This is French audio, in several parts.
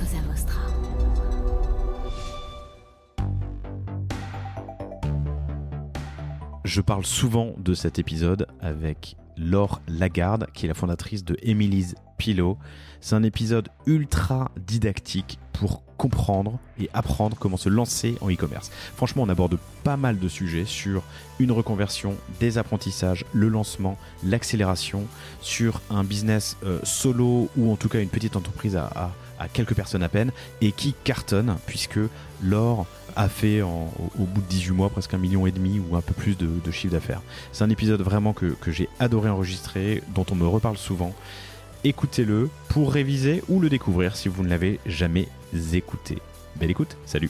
Cosa Vostra. Je parle souvent de cet épisode avec Laure Lagarde, qui est la fondatrice de Emily's Pillow. C'est un épisode ultra didactique pour comprendre et apprendre comment se lancer en e-commerce. Franchement, on aborde pas mal de sujets sur une reconversion, des apprentissages, le lancement, l'accélération, sur un business solo ou en tout cas une petite entreprise à quelques personnes à peine et qui cartonne puisque Laure a fait au bout de 18 mois presque 1,5 million ou un peu plus de chiffre d'affaires. C'est un épisode vraiment que j'ai adoré enregistrer, dont on me reparle souvent. Écoutez-le pour réviser ou le découvrir si vous ne l'avez jamais écouté. Belle écoute, salut.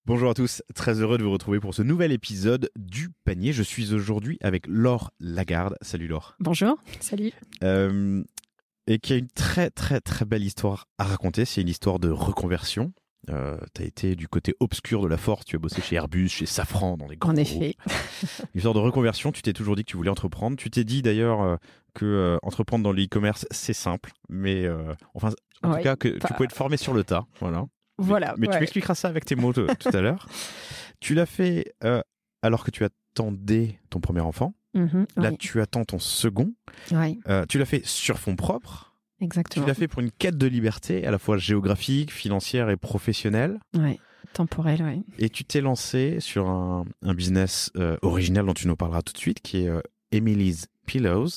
Bonjour à tous, très heureux de vous retrouver pour ce nouvel épisode du panier. Je suis aujourd'hui avec Laure Lagarde. Salut Laure. Bonjour, salut. Et qui a une très très très belle histoire à raconter. C'est une histoire de reconversion. T'as été du côté obscur de la force, tu as bossé chez Airbus, chez Safran, dans des grands En effet. Une sorte de reconversion, tu t'es toujours dit que tu voulais entreprendre. Tu t'es dit d'ailleurs que entreprendre dans le e-commerce, c'est simple, mais en tout cas que tu pouvais te former sur le tas. Voilà. Mais tu m'expliqueras ça avec tes mots tout à l'heure. Tu l'as fait alors que tu attendais ton premier enfant. Là, tu attends ton second. Oui. Tu l'as fait sur fonds propres. Exactement. Tu l'as fait pour une quête de liberté, à la fois géographique, financière et professionnelle. Oui, temporelle, oui. Et tu t'es lancé sur un business original dont tu nous parleras tout de suite, qui est Emily's Pillows.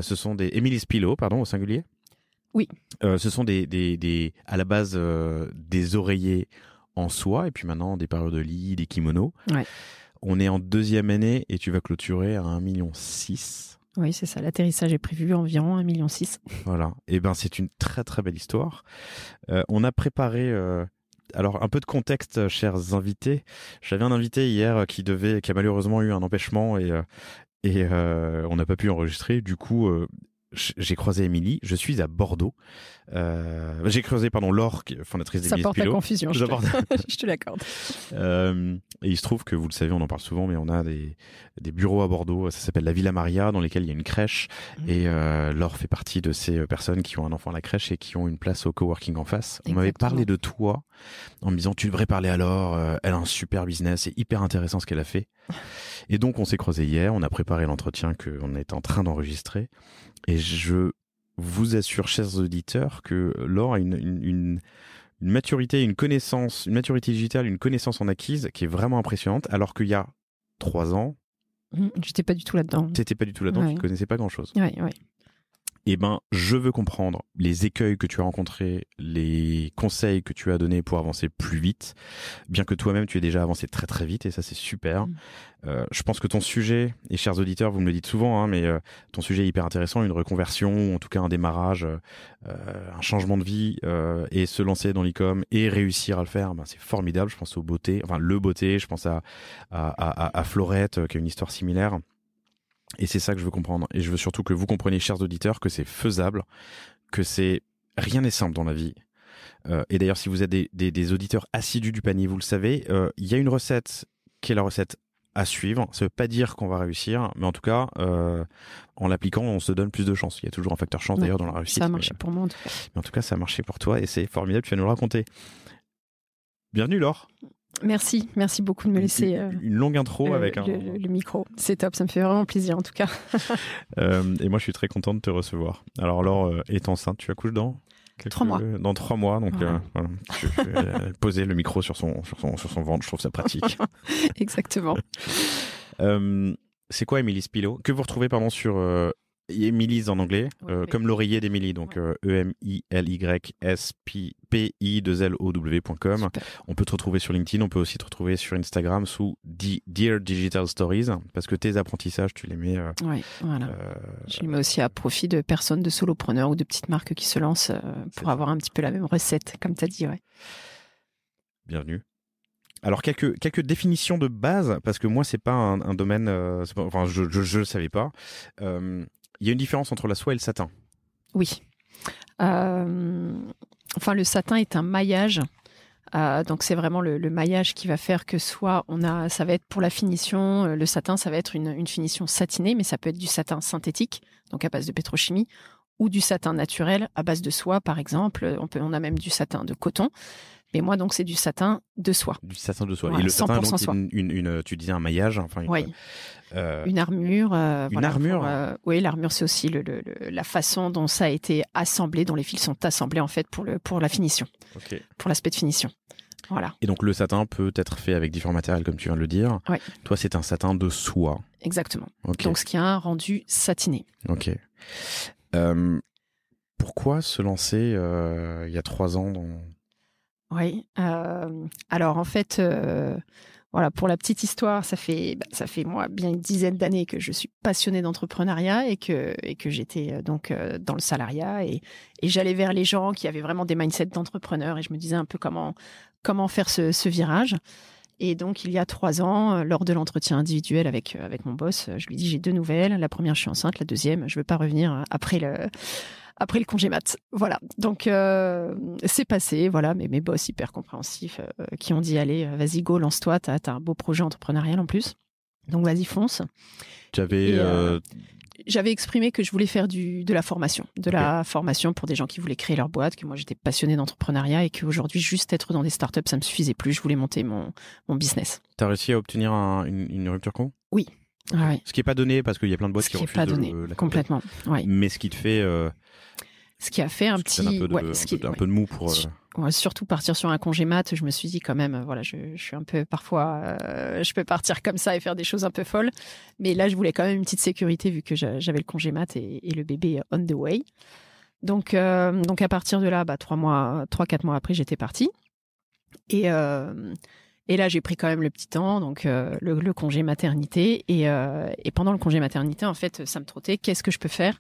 Ce sont des Emily's Pillow, pardon, au singulier. Oui. Ce sont à la base des oreillers en soie, et puis maintenant des parures de lit, des kimonos. Ouais. On est en 2e année et tu vas clôturer à 1,6 million. Oui, c'est ça. L'atterrissage est prévu environ 1,6 million. Voilà. Et ben, c'est une très très belle histoire. On a préparé. Alors, un peu de contexte, chers invités. J'avais un invité hier qui a malheureusement eu un empêchement et on n'a pas pu enregistrer. Du coup, j'ai croisé Émilie. Je suis à Bordeaux. J'ai croisé, Laure, fondatrice d'Emily's Pillow. Ça porte la confusion, je te l'accorde. Et il se trouve que, vous le savez, on en parle souvent, mais on a des bureaux à Bordeaux. Ça s'appelle la Villa Maria, dans lesquels il y a une crèche. Et Laure fait partie de ces personnes qui ont un enfant à la crèche et qui ont une place au coworking en face. Exactement. On m'avait parlé de toi en me disant, tu devrais parler à Laure. Elle a un super business. C'est hyper intéressant ce qu'elle a fait. Et donc, on s'est croisés hier. On a préparé l'entretien qu'on est en train d'enregistrer. Et je vous assure, chers auditeurs, que Laure a une maturité, une maturité digitale, une connaissance en acquise qui est vraiment impressionnante, alors qu'il y a 3 ans... J'étais pas du tout là-dedans. T'étais pas du tout là-dedans, tu ne connaissais pas grand-chose. Oui. Eh ben, je veux comprendre les écueils que tu as rencontrés, les conseils que tu as donnés pour avancer plus vite, bien que toi-même tu aies déjà avancé très très vite, et ça c'est super. Je pense que ton sujet, et chers auditeurs, vous me le dites souvent, mais ton sujet est hyper intéressant, une reconversion, ou en tout cas un démarrage, un changement de vie, et se lancer dans l'e-com et réussir à le faire, c'est formidable. Je pense au Beauté, le Beauté, je pense à Florette, qui a une histoire similaire. Et c'est ça que je veux comprendre. Et je veux surtout que vous compreniez, chers auditeurs, que c'est faisable, que rien n'est simple dans la vie. Et d'ailleurs, si vous êtes des auditeurs assidus du panier, vous le savez, il y a une recette qui est la recette à suivre. Ça veut pas dire qu'on va réussir, mais en tout cas, en l'appliquant, on se donne plus de chance. Il y a toujours un facteur chance d'ailleurs dans la réussite. Ça a marché pour moi en tout cas. Mais en tout cas, ça a marché pour toi et c'est formidable. Tu vas nous le raconter. Bienvenue Laure. Merci beaucoup de me laisser une longue intro avec le micro. C'est top, ça me fait vraiment plaisir en tout cas. Et moi, je suis très content de te recevoir. Alors Laure est enceinte, tu accouches dans 3 mois. Dans 3 mois, donc voilà. Je vais poser le micro sur son ventre, je trouve ça pratique. Exactement. C'est quoi Emily's Pillow? Que vous retrouvez sur Emily's en anglais, comme l'oreiller d'Emily, donc EMILYSPI2LOW.com. On peut te retrouver sur LinkedIn, on peut aussi te retrouver sur Instagram sous Dear Digital Stories, parce que tes apprentissages, tu les mets... Oui, voilà. Je les mets aussi à profit de personnes, de solopreneurs ou de petites marques qui se lancent pour avoir un petit peu la même recette, comme tu as dit. Ouais. Bienvenue. Alors quelques définitions de base, parce que moi c'est pas un domaine, je le savais pas. Il y a une différence entre la soie et le satin. Oui. Le satin est un maillage. Donc c'est vraiment le maillage qui va faire que soit ça va être pour la finition, le satin ça va être une finition satinée, mais ça peut être du satin synthétique, donc à base de pétrochimie, ou du satin naturel à base de soie, par exemple. On a même du satin de coton. Mais moi, donc, c'est du satin de soie. Du satin de soie. Voilà, et le satin, 100% donc, soie. tu disais un maillage. Enfin, Oui. Une armure. Une armure. Oui, l'armure, c'est aussi la façon dont ça a été assemblé, dont les fils sont assemblés en fait pour la finition, pour l'aspect de finition. Voilà. Et donc le satin peut être fait avec différents matériels, comme tu viens de le dire. Oui. Toi, c'est un satin de soie. Exactement. Okay. Donc ce qui a un rendu satiné. Ok. Pourquoi se lancer il y a 3 ans dans... Oui. Alors en fait. Voilà, pour la petite histoire, ça fait moi bien une dizaine d'années que je suis passionnée d'entrepreneuriat et que j'étais donc dans le salariat et j'allais vers les gens qui avaient vraiment des mindsets d'entrepreneurs et je me disais un peu comment faire ce virage. Et donc il y a 3 ans, lors de l'entretien individuel avec mon boss, je lui dis j'ai 2 nouvelles. La première, je suis enceinte. La deuxième, je veux pas revenir après le congé mat. Voilà. Donc, c'est passé. Voilà. Mais mes boss hyper compréhensifs qui ont dit, allez, vas-y, go, lance-toi. T'as un beau projet entrepreneurial en plus. Donc, vas-y, fonce. J'avais exprimé que je voulais faire de la formation. La formation pour des gens qui voulaient créer leur boîte, que moi, j'étais passionnée d'entrepreneuriat et qu'aujourd'hui, juste être dans des startups, ça me suffisait plus. Je voulais monter mon business. T'as réussi à obtenir une rupture co ? Oui. Ouais. Ce qui n'est pas donné parce qu'il y a plein de boîtes qui refusent. Ce qui n'est pas donné, complètement. Ouais. Mais ce qui te fait... ce qui a fait un peu de mou pour... surtout partir sur un congé mat, je me suis dit quand même, voilà, je suis un peu parfois, je peux partir comme ça et faire des choses un peu folles. Mais là, je voulais quand même une petite sécurité vu que j'avais le congé mat et le bébé on the way. Donc à partir de là, 3-4 mois après, j'étais partie. Et là, j'ai pris quand même le petit temps, donc le congé maternité. Et pendant le congé maternité, en fait, ça me trottait. Qu'est-ce que je peux faire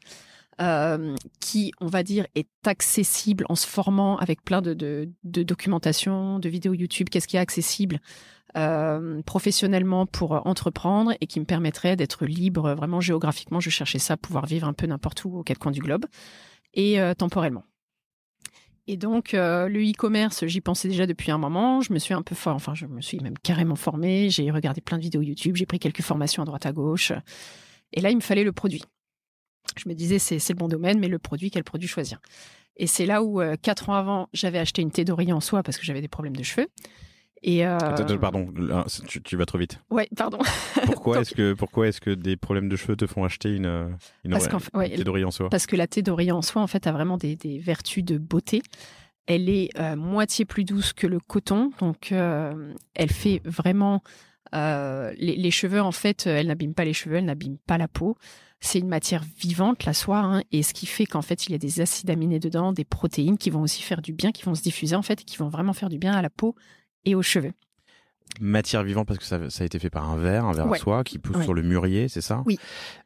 qui, on va dire, est accessible en se formant avec plein de documentation, de vidéos YouTube. Qu'est-ce qui est accessible professionnellement pour entreprendre et qui me permettrait d'être libre vraiment géographiquement. Je cherchais ça, pouvoir vivre un peu n'importe où aux 4 coins du globe et temporellement. Et donc, le e-commerce, j'y pensais déjà depuis un moment. Je me suis je me suis même carrément formée. J'ai regardé plein de vidéos YouTube. J'ai pris quelques formations à droite à gauche. Et là, il me fallait le produit. Je me disais, c'est le bon domaine, mais le produit, quel produit choisir ? Et c'est là où, 4 ans avant, j'avais acheté une thé d'oreiller en soie parce que j'avais des problèmes de cheveux. Et Pardon, tu vas trop vite. Ouais, pardon. Pourquoi est-ce que des problèmes de cheveux te font acheter une thé d'oreiller en soie ? Parce que la thé d'oreiller en soie, en fait, a vraiment des vertus de beauté. Elle est moitié plus douce que le coton, donc elle fait vraiment les cheveux. En fait, elle n'abîme pas les cheveux, elle n'abîme pas la peau. C'est une matière vivante, la soie, hein, et ce qui fait qu'en fait, il y a des acides aminés dedans, des protéines qui vont aussi faire du bien, qui vont se diffuser en fait, et qui vont vraiment faire du bien à la peau et aux cheveux. Matière vivante parce que ça a été fait par un ver à soie qui pousse sur le murailler, c'est ça ? Oui.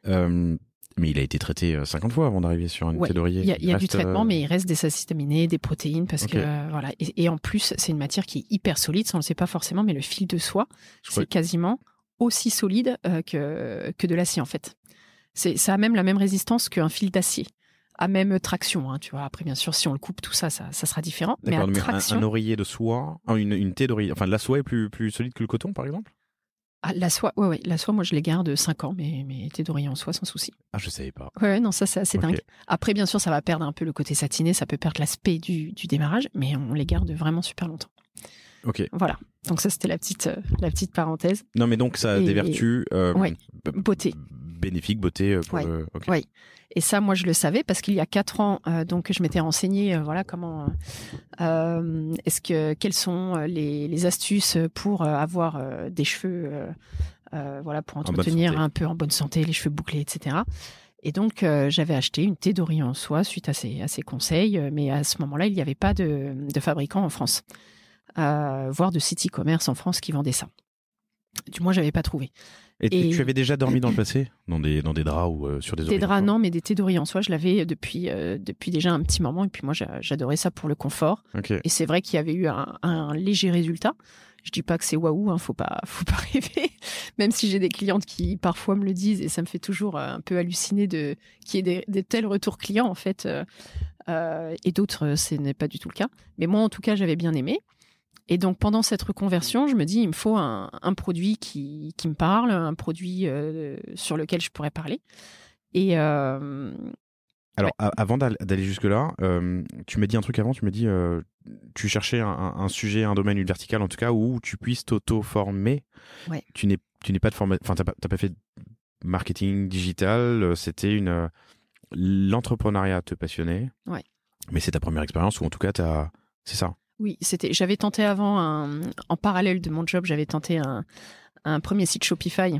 Mais il a été traité 50 fois avant d'arriver sur une thé d'oreiller. Il y a du traitement, mais il reste des acides aminés, des protéines, parce que voilà. Et en plus, c'est une matière qui est hyper solide, ça on le sait pas forcément, mais le fil de soie, c'est quasiment aussi solide que de l'acier en fait. Ça a même la même résistance qu'un fil d'acier, à même traction. Hein, tu vois. Après, bien sûr, si on le coupe, tout ça sera différent. Mais à traction, un oreiller de soie, une thé d'oreiller, enfin la soie est plus solide que le coton, par exemple ? La soie, ouais. La soie, moi, je les garde 5 ans, mais thé d'oreiller en soie, sans souci. Ah, je savais pas. Ouais, non, ça, c'est assez dingue. Après, bien sûr, ça va perdre un peu le côté satiné, ça peut perdre l'aspect du démarrage, mais on les garde vraiment super longtemps. Ok. Voilà. Donc ça, c'était la petite parenthèse. Non, mais donc ça a des vertus. Beauté. Bénéfique, beauté. Oui. Et ça, moi, je le savais parce qu'il y a 4 ans, donc je m'étais renseignée, comment, quelles sont les astuces pour avoir des cheveux, pour entretenir un peu en bonne santé, les cheveux bouclés, etc. Et donc, j'avais acheté une thé d'oreiller en soie suite à ces conseils, mais à ce moment-là, il n'y avait pas de fabricant en France, voire de site e-commerce en France qui vendait ça. Du moins, j'avais pas trouvé. Et tu avais déjà dormi dans le passé dans des draps ou sur des oreillers ? Des draps, non, mais des thés d'oreiller en soie, je l'avais depuis déjà un petit moment. Et puis moi, j'adorais ça pour le confort. Okay. Et c'est vrai qu'il y avait eu un léger résultat. Je dis pas que c'est waouh, hein, faut pas rêver. Même si j'ai des clientes qui parfois me le disent et ça me fait toujours un peu halluciner qu'il y ait des tels retours clients en fait. Et d'autres, ce n'est pas du tout le cas. Mais moi, en tout cas, j'avais bien aimé. Et donc, pendant cette reconversion, je me dis, il me faut un produit qui me parle, un produit sur lequel je pourrais parler. Et Alors, avant d'aller jusque-là, tu m'as dit un truc avant, tu m'as dit tu cherchais un sujet, un domaine, une verticale en tout cas, où tu puisses t'auto-former. Ouais. Tu n'es pas de formation, enfin, t'as pas fait de marketing digital, c'était l'entrepreneuriat te passionnait. Ouais. Mais c'est ta première expérience, ou en tout cas, c'est ça. Oui, j'avais tenté avant, en parallèle de mon job, j'avais tenté un premier site Shopify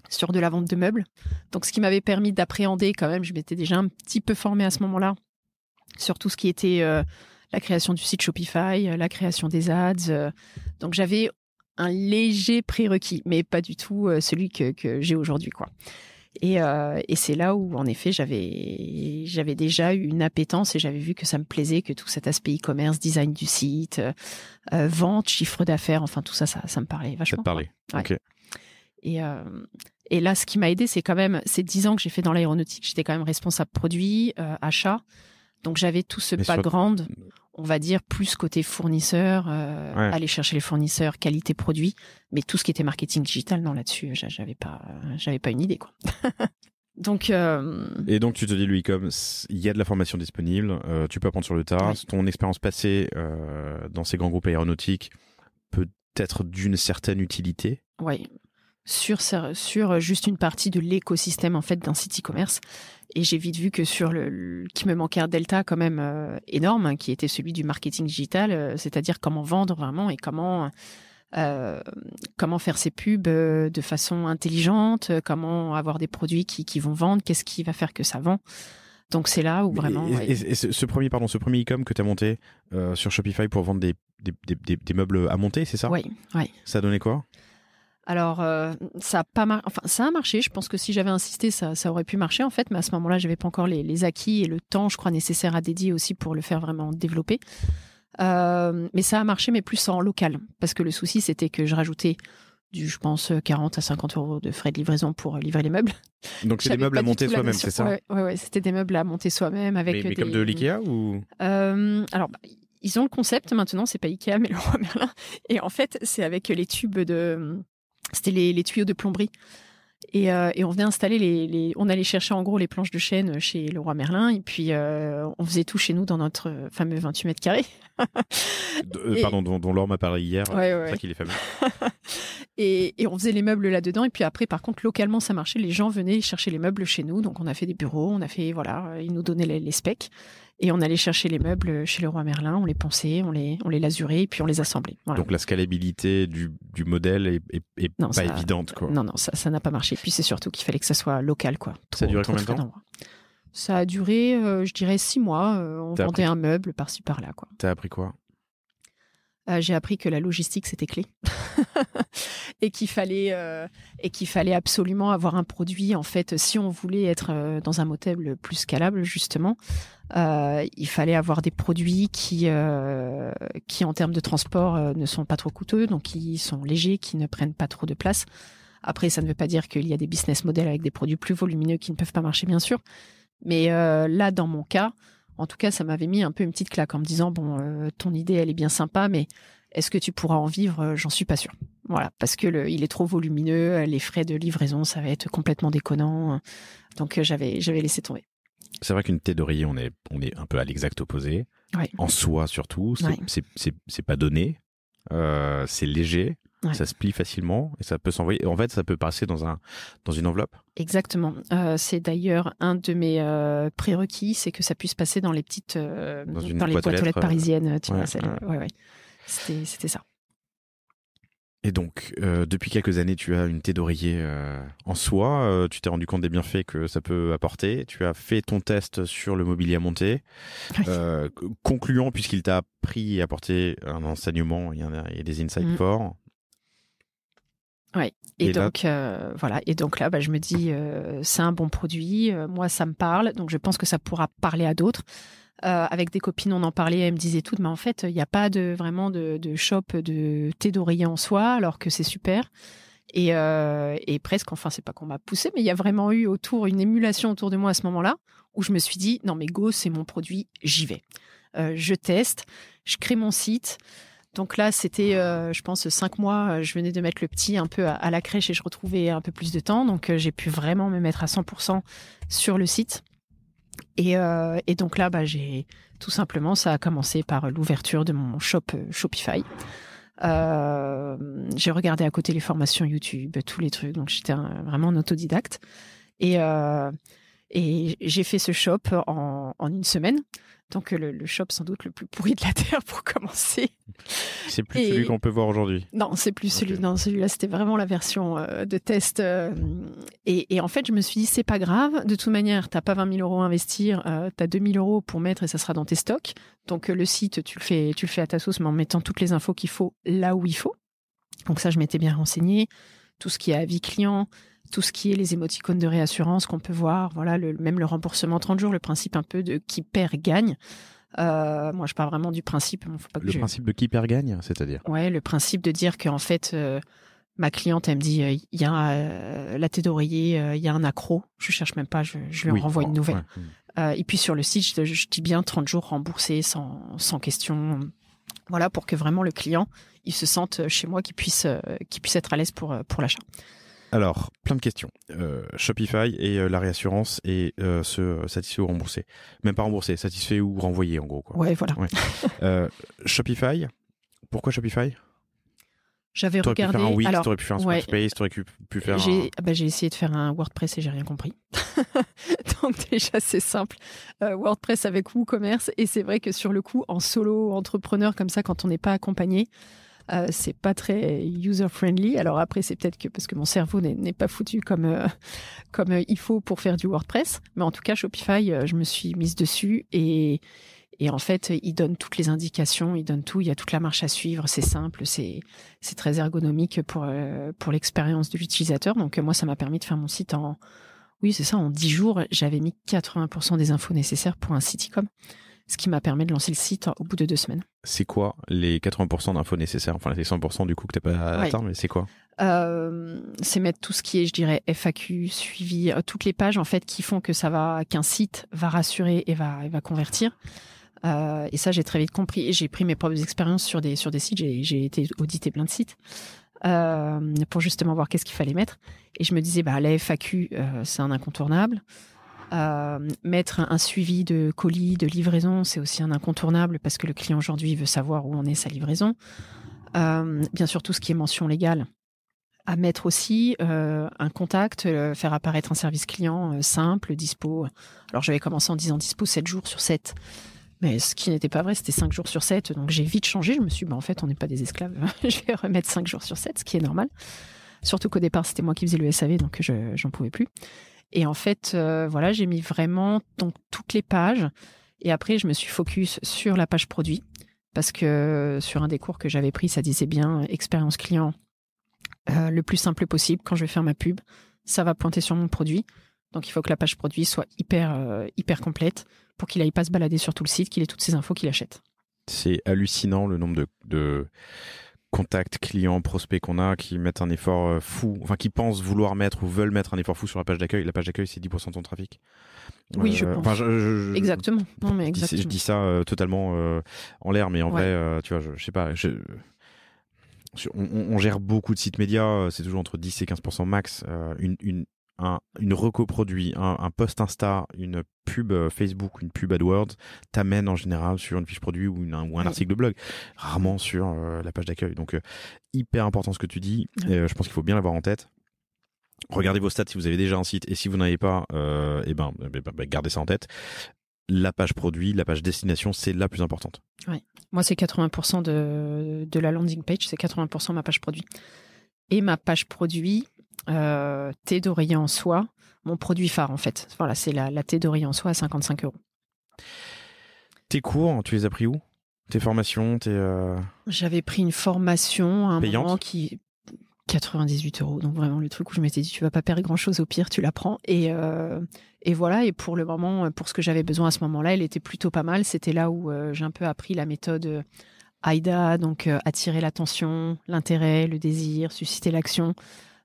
sur de la vente de meubles. Donc, ce qui m'avait permis d'appréhender quand même, je m'étais déjà un petit peu formée à ce moment-là sur tout ce qui était la création du site Shopify, la création des ads. Donc, j'avais un léger prérequis, mais pas du tout celui que j'ai aujourd'hui, quoi. Et c'est là où, en effet, j'avais déjà eu une appétence et j'avais vu que ça me plaisait, que tout cet aspect e-commerce, design du site, vente, chiffre d'affaires, enfin tout ça me parlait vachement. Ça te parlait, ouais. Ok. Et là, ce qui m'a aidé, c'est quand même ces 10 ans que j'ai fait dans l'aéronautique, j'étais quand même responsable produit, achat. Donc, j'avais tout ce background, on va dire, plus côté fournisseur, aller chercher les fournisseurs, qualité produit. Mais tout ce qui était marketing digital, non, là-dessus, j'avais pas une idée, quoi. Donc, Et donc, tu te dis, le e-commerce, il y a de la formation disponible, tu peux apprendre sur le tas. Oui. Ton expérience passée dans ces grands groupes aéronautiques peut être d'une certaine utilité. Oui. Sur juste une partie de l'écosystème en fait d'un site e-commerce, et j'ai vite vu que qu'il me manquait un delta quand même énorme, qui était celui du marketing digital, c'est-à-dire comment vendre vraiment et comment faire ses pubs de façon intelligente, comment avoir des produits qui vont vendre, qu'est-ce qui va faire que ça vend. Donc c'est là où vraiment. Et ce premier e-com que tu as monté sur Shopify pour vendre des meubles à monter, c'est ça? Oui. Ça a donné quoi? Alors, ça a marché. Je pense que si j'avais insisté, ça aurait pu marcher, en fait. Mais à ce moment-là, j'avais pas encore les acquis et le temps, je crois, nécessaire à dédier aussi pour le faire vraiment développer. Mais ça a marché, mais plus en local. Parce que le souci, c'était que je rajoutais je pense, 40 à 50 euros de frais de livraison pour livrer les meubles. Donc, c'est des meubles à monter soi-même, c'est ça? Ouais, c'était des meubles à monter soi-même. Mais comme de l'Ikea ou? Alors, ils ont le concept maintenant, c'est pas Ikea, mais Leroy Merlin. Et en fait, c'est avec les tubes C'était les tuyaux de plomberie. Et on venait installer on allait chercher en gros les planches de chêne chez Leroy Merlin, et puis on faisait tout chez nous dans notre fameux 28 mètres carrés. Pardon, dont Laure m'a parlé hier. Ouais. C'est ça qu'il est fameux. et on faisait les meubles là-dedans, et puis après, par contre, localement, ça marchait. Les gens venaient chercher les meubles chez nous, donc on a fait des bureaux, ils nous donnaient les specs, et on allait chercher les meubles chez Leroy Merlin, on les ponçait, on les lasurait, et puis on les assemblait. Voilà. Donc la scalabilité du modèle est pas évidente, quoi. Non, ça n'a pas marché. Puis c'est surtout qu'il fallait que ça soit local, quoi. Ça a duré combien de temps? Ça a duré, je dirais, 6 mois. On vendait un meuble par-ci par-là, quoi. T'as appris quoi? J'ai appris que la logistique, c'était clé. et qu'il fallait absolument avoir un produit, en fait, si on voulait être dans un modèle plus scalable, justement, il fallait avoir des produits qui en termes de transport, ne sont pas trop coûteux, donc qui sont légers, qui ne prennent pas trop de place. Après, ça ne veut pas dire qu'il y a des business models avec des produits plus volumineux qui ne peuvent pas marcher, bien sûr. Mais là, dans mon cas, en tout cas, ça m'avait mis un peu une petite claque en me disant, bon, ton idée, elle est bien sympa, mais est-ce que tu pourras en vivre? J'en suis pas sûre. Voilà, parce que il est trop volumineux, les frais de livraison, ça va être complètement déconnant. Donc, j'avais laissé tomber. C'est vrai qu'une tête d'oreiller, on est un peu à l'exact opposé. Ouais. En soi, surtout, c'est pas donné, c'est léger. Ouais. Ça se plie facilement et ça peut s'envoyer. En fait, ça peut passer dans une enveloppe. Exactement. C'est d'ailleurs un de mes prérequis, c'est que ça puisse passer dans les petites, dans les boîtes aux lettres parisiennes. Tu vois, ouais. C'était ça. Et donc, depuis quelques années, tu as une thé d'oreiller en soi. Tu t'es rendu compte des bienfaits que ça peut apporter. Tu as fait ton test sur le mobilier à monter. Concluant, puisqu'il t'a appris et apporté un enseignement, il y a des insights forts. Ouais. Et donc voilà. Et donc là, je me dis, c'est un bon produit. Moi, ça me parle. Donc je pense que ça pourra parler à d'autres. Avec des copines, on en parlait. Elles me disaient toutes, mais en fait, il n'y a pas vraiment de shop de thé d'oreiller en soi, alors que c'est super. Et presque, enfin, c'est pas qu'on m'a poussé, mais il y a vraiment eu une émulation autour de moi à ce moment-là, où je me suis dit, non mais go, c'est mon produit, j'y vais. Je teste, je crée mon site. Donc là, c'était, je pense, 5 mois. Je venais de mettre le petit un peu à la crèche et je retrouvais un peu plus de temps. Donc, j'ai pu vraiment me mettre à 100% sur le site. Et donc là, j'ai tout simplement, ça a commencé par l'ouverture de mon shop Shopify. J'ai regardé à côté les formations YouTube, tous les trucs, donc j'étais vraiment un autodidacte. Et j'ai fait ce shop en une semaine. Donc le shop sans doute le plus pourri de la Terre pour commencer. C'est plus celui qu'on peut voir aujourd'hui. Non, c'est plus celui. Non, celui-là, c'était vraiment la version de test. Et en fait, je me suis dit, c'est pas grave. De toute manière, t'as pas 20 000 euros à investir, t'as 2 000 euros pour mettre et ça sera dans tes stocks. Donc le site, tu le fais à ta sauce, mais en mettant toutes les infos qu'il faut là où il faut. Donc ça, je m'étais bien renseignée. Tout ce qui est avis client, tout ce qui est les émoticônes de réassurance qu'on peut voir, voilà, même le remboursement 30 jours, le principe un peu de qui perd gagne. Moi, je pars vraiment du principe. Faut pas que principe de qui perd gagne, c'est-à-dire? Ouais, le principe de dire qu'en fait, ma cliente, elle me dit, il y a la tête d'oreiller, il y a un accro. Je cherche même pas, je lui renvoie une nouvelle. Ouais. Et puis sur le site, je dis bien 30 jours remboursés sans question. Voilà, pour que vraiment le client, il se sente chez moi, qu'il puisse être à l'aise pour l'achat. Alors, plein de questions. Shopify et la réassurance et se satisfait ou remboursé. Même pas remboursé, satisfait ou renvoyé en gros, quoi. Ouais, voilà. Ouais. Shopify, pourquoi Shopify? J'avais regardé. Pu faire un Wix, t'aurais pu faire un Squarespace, t'aurais pu faire j'ai essayé de faire un WordPress et j'ai rien compris. Donc déjà, c'est simple. WordPress avec WooCommerce. Et c'est vrai que sur le coup, en solo entrepreneur comme ça, quand on n'est pas accompagné, c'est pas très user-friendly. Alors après, c'est peut-être que parce que mon cerveau n'est pas foutu comme il faut pour faire du WordPress. Mais en tout cas, Shopify, je me suis mise dessus et en fait, il donne toutes les indications, il donne tout, il y a toute la marche à suivre, c'est simple, c'est très ergonomique pour l'expérience de l'utilisateur. Donc moi, ça m'a permis de faire mon site en 10 jours. J'avais mis 80% des infos nécessaires pour un site e-com, ce qui m'a permis de lancer le site au bout de 2 semaines. C'est quoi les 80% d'infos nécessaires? Enfin, les 100% du coup que t'as pas atteint, mais c'est quoi? C'est mettre tout ce qui est, je dirais, FAQ, suivi, toutes les pages en fait qui font qu'un site va rassurer et va convertir. Et ça, j'ai très vite compris. J'ai pris mes propres expériences sur des sites. J'ai été auditer plein de sites pour justement voir qu'est-ce qu'il fallait mettre. Et je me disais, la FAQ, c'est un incontournable. Mettre un suivi de colis, de livraison, c'est aussi un incontournable parce que le client aujourd'hui veut savoir où en est sa livraison. Bien sûr, tout ce qui est mention légale. À mettre aussi un contact, faire apparaître un service client simple, dispo. Alors, j'avais commencé en disant dispo 7 jours sur 7. Mais ce qui n'était pas vrai, c'était 5 jours sur 7. Donc j'ai vite changé. Je me suis dit, en fait, on n'est pas des esclaves. Je vais remettre 5 jours sur 7, ce qui est normal. Surtout qu'au départ, c'était moi qui faisais le SAV, donc j'en pouvais plus. Et en fait, j'ai mis vraiment donc, toutes les pages. Et après, je me suis focus sur la page produit. Parce que sur un des cours que j'avais pris, ça disait bien expérience client le plus simple possible. Quand je vais faire ma pub, ça va pointer sur mon produit. Donc il faut que la page produit soit hyper complète pour qu'il aille pas se balader sur tout le site, qu'il ait toutes ces infos qu'il achète. C'est hallucinant le nombre de contacts, clients, prospects qu'on a qui mettent un effort fou, enfin qui pensent vouloir mettre ou veulent mettre un effort fou sur la page d'accueil. La page d'accueil, c'est 10% de ton trafic. Oui, je pense. Exactement. Non, mais exactement. Je dis ça totalement en l'air, mais en vrai, tu vois, je sais pas. On gère beaucoup de sites médias, c'est toujours entre 10 et 15% max. Une reco produit, un post Insta, une pub Facebook, une pub AdWords t'amène en général sur une fiche produit ou un article de blog, rarement sur la page d'accueil. Donc hyper important ce que tu dis, je pense qu'il faut bien l'avoir en tête. Regardez vos stats si vous avez déjà un site et si vous n'avez pas, gardez ça en tête. La page produit, la page destination, c'est la plus importante. Ouais. Moi, c'est 80% de la landing page, c'est 80% ma page produit. Et ma page produit, thé d'oreiller en soie, mon produit phare en fait. Voilà, c'est la thé d'oreiller en soie à 55 €. Tes cours, tu les as pris où? Tes formations, J'avais pris une formation à un payante moment qui 98 €. Donc vraiment le truc où je m'étais dit tu vas pas perdre grand chose, au pire tu la prends. Et voilà. Et pour le moment, pour ce que j'avais besoin à ce moment-là, elle était plutôt pas mal. C'était là où j'ai un peu appris la méthode AIDA, donc attirer l'attention, l'intérêt, le désir, susciter l'action.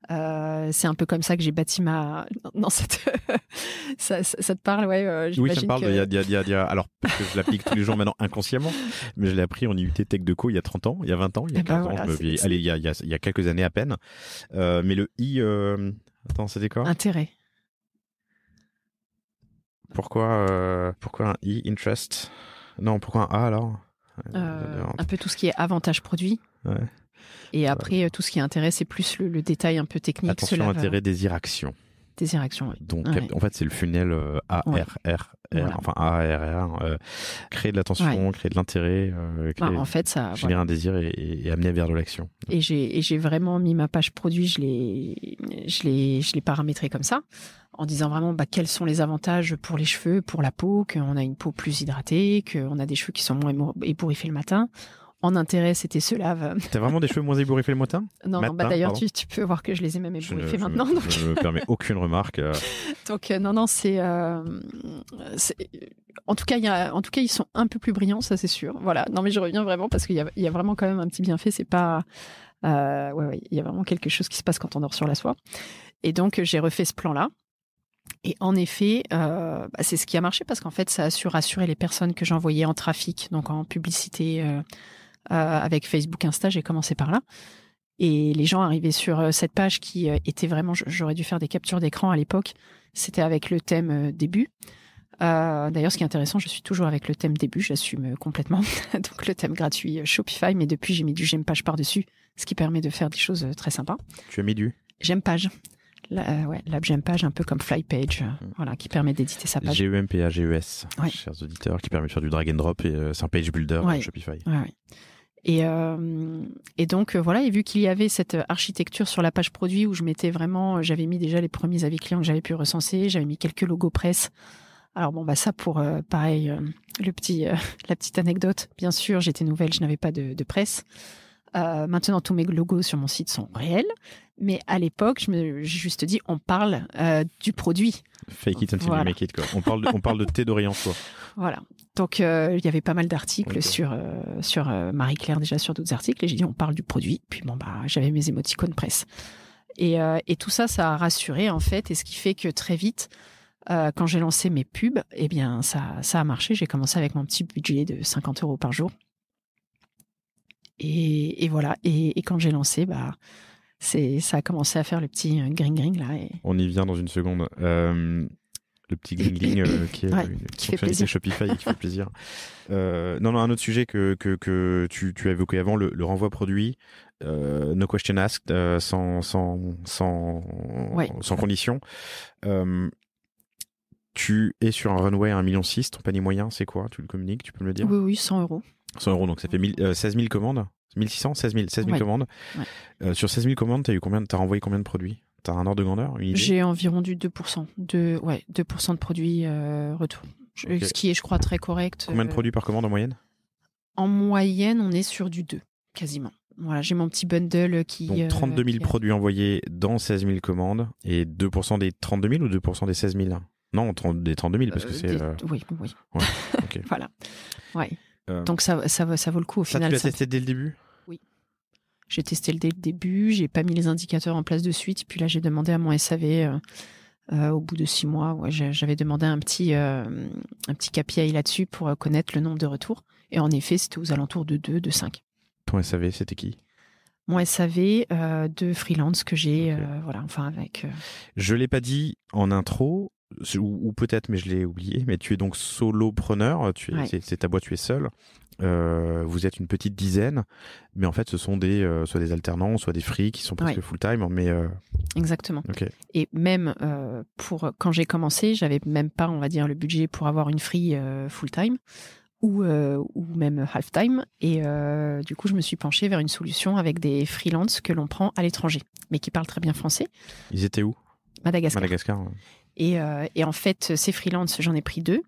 C'est un peu comme ça que j'ai bâti ma. Non, ça te parle, ouais. Oui, ça me parle. Alors, peut-être que je l'applique tous les jours maintenant inconsciemment, mais je l'ai appris en IUT Tech Deco il y a 30 ans, il y a 20 ans, il y a 15 ans. Allez, il y a quelques années à peine. Mais le I. Attends, c'était quoi? Intérêt. Pourquoi un I, interest? Non, pourquoi un A alors? Un peu tout ce qui est avantage produit. Ouais. Et après, tout ce qui intéresse, c'est plus le détail un peu technique. Attention, intérêt, désir, action. Désir, action, oui. Donc, en fait, c'est le funnel ARR. Voilà. Enfin, ARR. Créer de l'attention, créer de l'intérêt, en fait, ça générer un désir et amener vers de l'action. Et j'ai vraiment mis ma page produit, je l'ai paramétré comme ça, en disant vraiment quels sont les avantages pour les cheveux, pour la peau, qu'on a une peau plus hydratée, qu'on a des cheveux qui sont moins ébouriffés le matin. En intérêt, c'était ce lave. T'as vraiment des cheveux moins ébouriffés le matin? Non, d'ailleurs, tu peux voir que je les ai même ébouriffés maintenant. Je ne me permets aucune remarque. Donc, non, c'est... En tout cas, ils sont un peu plus brillants, ça c'est sûr. Voilà. Non, mais je reviens vraiment parce qu'il y a vraiment quand même un petit bienfait. C'est pas... il y a vraiment quelque chose qui se passe quand on dort sur la soie. Et donc, j'ai refait ce plan-là. Et en effet, c'est ce qui a marché parce qu'en fait, ça a su rassurer les personnes que j'envoyais en trafic, donc en publicité avec Facebook, Insta. J'ai commencé par là. Et les gens arrivaient sur cette page qui était vraiment... J'aurais dû faire des captures d'écran à l'époque. C'était avec le thème début. D'ailleurs, ce qui est intéressant, je suis toujours avec le thème début, j'assume complètement. Donc le thème gratuit Shopify, mais depuis, j'ai mis du J'aime page par-dessus, ce qui permet de faire des choses très sympas. Tu as mis du J'aime page. L'app J'aime page, un peu comme Flypage, voilà, qui permet d'éditer sa page. GEMPAGES, chers auditeurs, qui permet de faire du drag and drop, et c'est un page builder Shopify. Ouais. Et donc voilà, et vu qu'il y avait cette architecture sur la page produit où j'avais mis déjà les premiers avis clients que j'avais pu recenser, j'avais mis quelques logos presse. Alors ça pour pareil, la petite anecdote. Bien sûr, j'étais nouvelle, je n'avais pas de presse. Maintenant, tous mes logos sur mon site sont réels, mais à l'époque, j'ai juste dit, on parle du produit. Fake it until you make it, quoi. On parle de thé d'Orient Soie. Voilà. Donc, il y avait pas mal d'articles sur Marie-Claire, déjà sur d'autres articles, et j'ai dit, on parle du produit. Puis j'avais mes émoticônes presse. Et tout ça, ça a rassuré, en fait, et ce qui fait que très vite, quand j'ai lancé mes pubs, eh bien, ça a marché. J'ai commencé avec mon petit budget de 50 € par jour. Et voilà. Et quand j'ai lancé, ça a commencé à faire le petit gring-gring là. On y vient dans une seconde. Le petit gling-gling qui est une fonctionnalité Shopify qui fait plaisir. Non, un autre sujet que tu as évoqué avant, le renvoi produit, no question asked, sans condition. Tu es sur un runway à 1,6 million. Ton panier moyen, c'est quoi? Tu le communiques? Tu peux me le dire? Oui, 100 €. 100 €, donc ça fait 16 000 commandes? 1600? 16 000 commandes. Ouais. Sur 16 000 commandes, t'as renvoyé combien de produits? T'as un ordre de grandeur? Une idée? J'ai environ du 2%. 2% de produits retour. Okay. Ce qui est, je crois, très correct. Combien de produits par commande en moyenne? En moyenne, on est sur du 2, quasiment. Voilà, j'ai mon petit bundle qui... Donc 32 000 produits envoyés dans 16 000 commandes et 2% des 32 000 ou 2% des 16 000? Non, des 32 000 parce que c'est... Oui. Ouais, okay. Voilà. Ouais. Donc ça vaut le coup au final. Tu l'as testé dès le début? Oui. J'ai testé dès le début, j'ai pas mis les indicateurs en place de suite, puis là j'ai demandé à mon SAV au bout de 6 mois, j'avais demandé un petit KPI là-dessus pour connaître le nombre de retours. Et en effet, c'était aux alentours de 2, de 5. Ton SAV, c'était qui? Mon SAV de freelance que j'ai, avec... Je l'ai pas dit en intro, ou peut-être, mais je l'ai oublié, mais tu es donc solopreneur, c'est ta boîte, tu es seul. Vous êtes une petite dizaine, mais en fait, ce sont soit des alternants, soit des free qui sont presque full-time. Mais Exactement. Okay. Et même quand j'ai commencé, j'avais même pas, on va dire, le budget pour avoir une free full-time ou même half-time. Et du coup, je me suis penchée vers une solution avec des freelances que l'on prend à l'étranger, mais qui parlent très bien français. Ils étaient où? Madagascar. Ouais. Et en fait, ces freelances, j'en ai pris 2.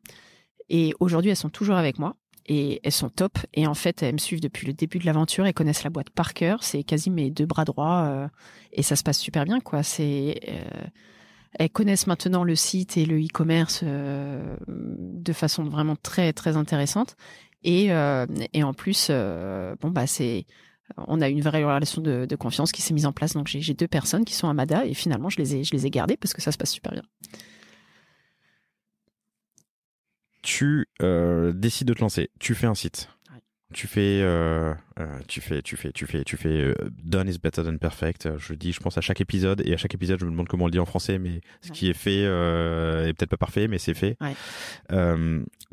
Et aujourd'hui, elles sont toujours avec moi. Et elles sont top. Et en fait, elles me suivent depuis le début de l'aventure. Elles connaissent la boîte par cœur. C'est quasi mes 2 bras droits. Et ça se passe super bien, quoi. Elles connaissent maintenant le site et le e-commerce de façon vraiment très, très intéressante. Et en plus, on a une vraie relation de confiance qui s'est mise en place. Donc, j'ai 2 personnes qui sont à Mada et finalement, je les ai gardées parce que ça se passe super bien. Tu décides de te lancer. Tu fais un site. Ouais. tu fais done is better than perfect. Je pense à chaque épisode, et à chaque épisode je me demande comment on le dit en français, mais ce qui est fait est peut-être pas parfait, mais c'est fait. Ouais.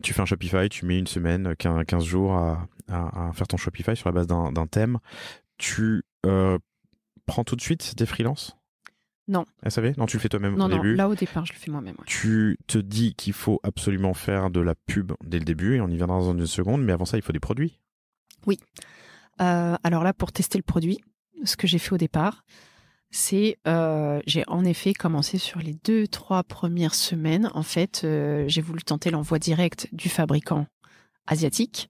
Tu fais un Shopify, tu mets une semaine, 15 jours à faire ton Shopify sur la base d'un thème. Tu prends tout de suite des freelances? Non. SAV? Non, tu le fais toi-même Non, au début. là au départ, je le fais moi-même. Ouais. Tu te dis qu'il faut absolument faire de la pub dès le début, et on y viendra dans une seconde, mais avant ça, il faut des produits. Oui. Alors là, pour tester le produit, ce que j'ai fait au départ, c'est j'ai en effet commencé sur les 2-3 premières semaines. En fait, j'ai voulu tenter l'envoi direct du fabricant asiatique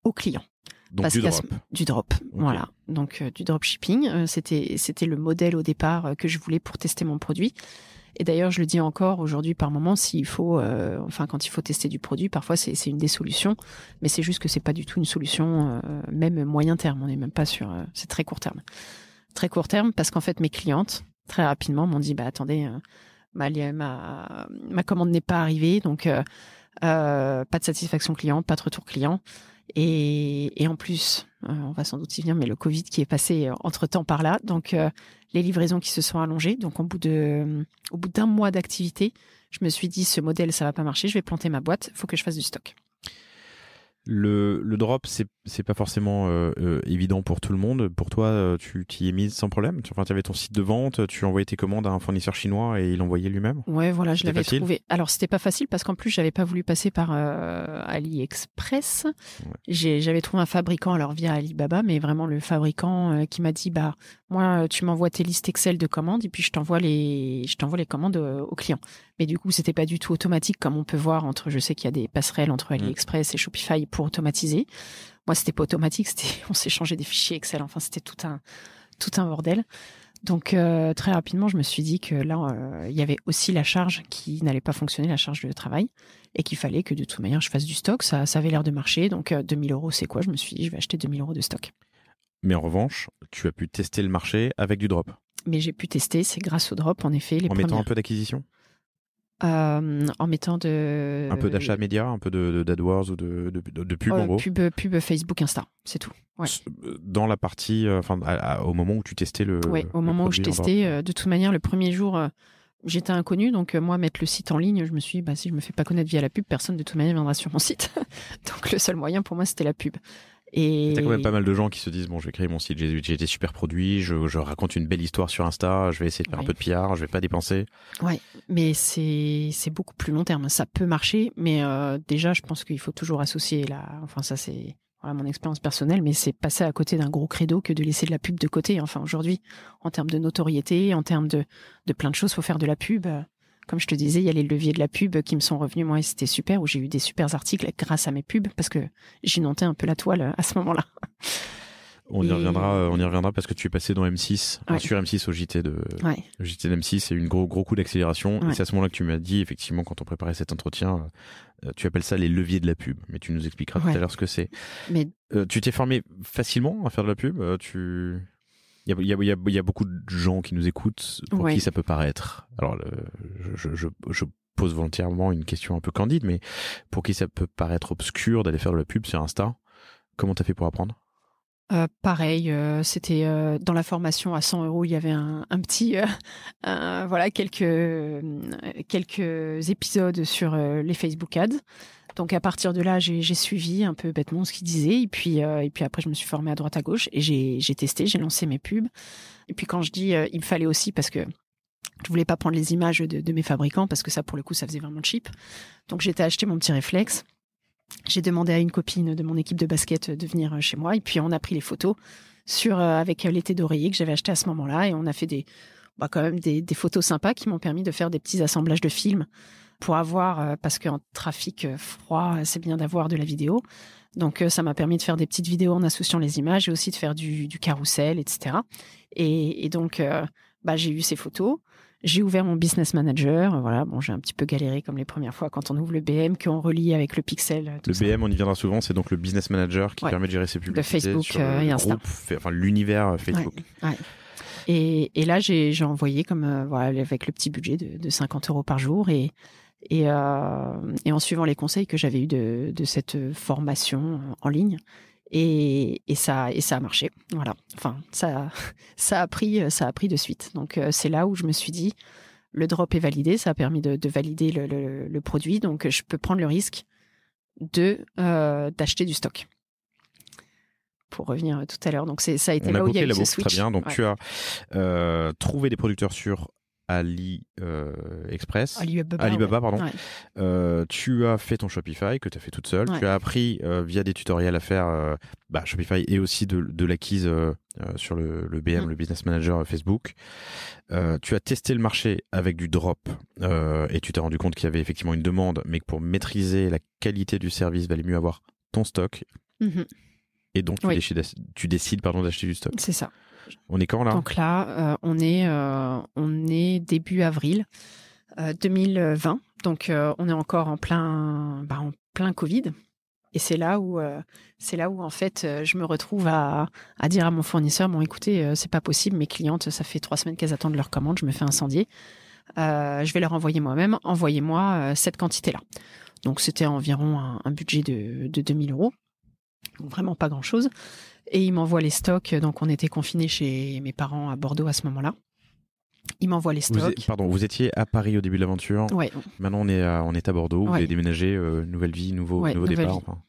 au client. Donc du drop. Du drop, okay. Voilà. Donc du dropshipping, c'était le modèle au départ que je voulais pour tester mon produit. Et d'ailleurs, je le dis encore aujourd'hui par moment, s'il faut, quand il faut tester du produit, parfois c'est une des solutions, mais c'est juste que c'est pas du tout une solution, même moyen terme. On n'est même pas sur, c'est très court terme. Très court terme, parce qu'en fait mes clientes très rapidement m'ont dit, attendez, ma commande n'est pas arrivée, donc pas de satisfaction client, pas de retour client. Et en plus, on va sans doute y venir, mais le Covid qui est passé entre-temps par là, donc les livraisons qui se sont allongées. Donc au bout d'un mois d'activité, je me suis dit, ce modèle, ça va pas marcher, je vais planter ma boîte, il faut que je fasse du stock. Le drop, c'est pas forcément évident pour tout le monde. Pour toi, tu t'y es mise sans problème. Tu avais ton site de vente, tu envoyais tes commandes à un fournisseur chinois et il envoyait lui-même. Ouais, voilà, je l'avais trouvé. Alors c'était pas facile parce qu'en plus j'avais pas voulu passer par AliExpress. Ouais. J'avais trouvé un fabricant alors via Alibaba, mais vraiment le fabricant qui m'a dit moi tu m'envoies tes listes Excel de commandes et puis je t'envoie les commandes au client. Mais du coup c'était pas du tout automatique comme on peut voir je sais qu'il y a des passerelles entre AliExpress et Shopify pour automatiser. Moi, c'était pas automatique, on s'échangeait des fichiers Excel. Enfin, c'était tout un bordel. Donc, très rapidement, je me suis dit que là, il y avait aussi la charge qui n'allait pas fonctionner, la charge de travail, et qu'il fallait que de toute manière, je fasse du stock. Ça avait l'air de marcher. Donc, 2 000 €, c'est quoi? Je me suis dit, je vais acheter 2 000 € de stock. Mais en revanche, tu as pu tester le marché avec du drop. Mais j'ai pu tester, c'est grâce au drop, en effet. Mettant un peu d'acquisition? En mettant un peu d'achat média, un peu d'AdWords ou de pub en gros. Pub Facebook, Insta, c'est tout. Ouais. Dans la partie, au moment où tu testais le. Oui, au moment où je testais, de toute manière, le premier jour, j'étais inconnue, donc moi mettre le site en ligne, je me suis dit, si je me fais pas connaître via la pub, personne de toute manière viendra sur mon site. Donc le seul moyen pour moi, c'était la pub. Et t'as quand même pas mal de gens qui se disent, je vais créer mon site, j'ai été super produit, je raconte une belle histoire sur Insta, je vais essayer de faire un peu de PR, je vais pas dépenser. Ouais, mais c'est beaucoup plus long terme. Ça peut marcher, mais déjà, je pense qu'il faut toujours associer ça c'est mon expérience personnelle, mais c'est passer à côté d'un gros credo que de laisser de la pub de côté. Enfin, aujourd'hui, en termes de notoriété, en termes de plein de choses, faut faire de la pub. Comme je te disais, il y a les leviers de la pub qui me sont revenus, moi, et c'était super, où j'ai eu des super articles grâce à mes pubs, parce que j'inondais un peu la toile à ce moment-là. On y reviendra parce que tu es passé dans M6, sur M6 au JT de M6, c'est une gros coup d'accélération. Ouais. Et c'est à ce moment-là que tu m'as dit, effectivement, quand on préparait cet entretien, tu appelles ça les leviers de la pub. Mais tu nous expliqueras tout à l'heure ce que c'est. Mais tu t'es formé facilement à faire de la pub. Il y a beaucoup de gens qui nous écoutent pour qui ça peut paraître. Alors, je pose volontairement une question un peu candide, mais pour qui ça peut paraître obscur d'aller faire de la pub sur Insta. Comment t'as fait pour apprendre? Pareil, c'était dans la formation à 100 €, il y avait un petit, quelques épisodes sur les Facebook Ads. Donc à partir de là, j'ai suivi un peu bêtement ce qu'il disait, et puis après je me suis formée à droite à gauche et j'ai testé, j'ai lancé mes pubs. Et puis quand je dis, il me fallait aussi, parce que je voulais pas prendre les images de mes fabricants, parce que ça pour le coup ça faisait vraiment cheap. Donc j'étais acheté mon petit réflexe. J'ai demandé à une copine de mon équipe de basket de venir chez moi, et puis on a pris les photos avec l'été d'oreiller que j'avais acheté à ce moment-là, et on a fait quand même des photos sympas qui m'ont permis de faire des petits assemblages de films pour avoir, parce qu'en trafic froid, c'est bien d'avoir de la vidéo. Donc ça m'a permis de faire des petites vidéos en associant les images et aussi de faire du carrousel, etc. Et donc j'ai eu ces photos. J'ai ouvert mon business manager. Voilà, j'ai un petit peu galéré comme les premières fois quand on ouvre le BM, qu'on relie avec le pixel. Le BM, on y viendra souvent, c'est donc le business manager qui permet de gérer ses publicités de Facebook sur et Insta. L'univers Facebook. Ouais. Et là, j'ai envoyé avec le petit budget de 50 € par jour, et en suivant les conseils que j'avais eus de cette formation en ligne. Et ça a marché. Voilà. Enfin, ça a pris de suite. Donc, c'est là où je me suis dit, le drop est validé. Ça a permis de valider le produit. Donc, je peux prendre le risque d'acheter du stock. Pour revenir tout à l'heure. Donc, ça a été là où il y a eu ce switch. Très bien. Donc, tu as trouvé des producteurs sur Alibaba, pardon. Ouais. Tu as fait ton Shopify que tu as fait toute seule. Ouais. Tu as appris via des tutoriels à faire Shopify et aussi de l'acquise sur le BM, le Business Manager Facebook. Tu as testé le marché avec du drop et tu t'es rendu compte qu'il y avait effectivement une demande, mais que pour maîtriser la qualité du service, il valait mieux avoir ton stock. Et donc, tu décides d'acheter du stock. C'est ça. On est quand là ? Donc là, on est début avril 2020. Donc, on est encore en plein Covid. Et c'est là où en fait, je me retrouve à dire à mon fournisseur, bon, écoutez, c'est pas possible, mes clientes, ça fait 3 semaines qu'elles attendent leur commande, je me fais incendier. Je vais leur envoyer moi-même. Envoyez-moi cette quantité-là. Donc, c'était environ un budget de 2000 €. Donc, vraiment pas grand-chose. Et il m'envoie les stocks. Donc, on était confinés chez mes parents à Bordeaux à ce moment-là. Il m'envoie les stocks. Vous étiez à Paris au début de l'aventure. Ouais. Maintenant, on est à Bordeaux. Vous avez déménagé, nouvelle vie, nouveau départ. Enfin.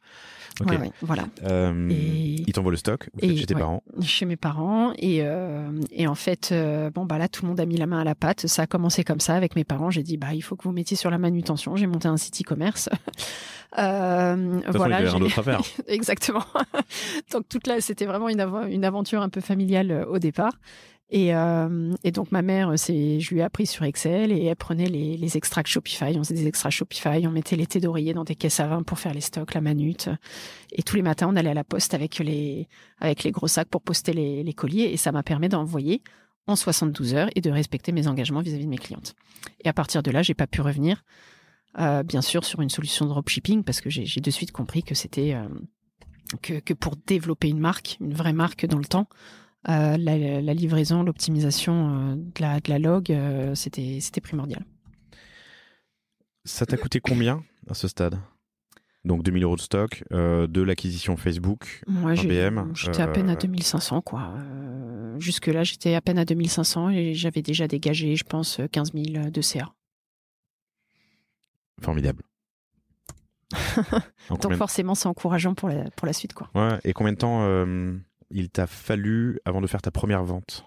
Okay. Ouais, voilà. Il t'envoie le stock chez tes parents. Chez mes parents. Et en fait, là, tout le monde a mis la main à la pâte. Ça a commencé comme ça avec mes parents. J'ai dit, il faut que vous mettiez sur la manutention. J'ai monté un site e-commerce. Voilà, il y avait rien d'autre à faire. Exactement. Donc, c'était vraiment une aventure un peu familiale au départ. Et donc ma mère, je lui ai appris sur Excel et elle prenait les extracts Shopify. On faisait des extracts Shopify, on mettait les thés d'oreiller dans des caisses à vin pour faire les stocks, la manute. Et tous les matins, on allait à la poste avec les gros sacs pour poster les colis. Et ça m'a permis d'envoyer en 72 heures et de respecter mes engagements vis-à-vis de mes clientes. Et à partir de là, j'ai pas pu revenir, bien sûr, sur une solution de dropshipping parce que j'ai de suite compris que c'était que pour développer une vraie marque dans le temps, la livraison, l'optimisation de la log, c'était primordial. Ça t'a coûté combien à ce stade ? Donc 2000 € de stock, de l'acquisition Facebook, Moi, BM. J'étais à peine à 2500, quoi. Jusque-là, j'étais à peine à 2500 et j'avais déjà dégagé, je pense, 15 000 de CA. Formidable. Donc forcément, c'est encourageant pour la suite, quoi. Ouais. Et combien de temps il t'a fallu avant de faire ta première vente ?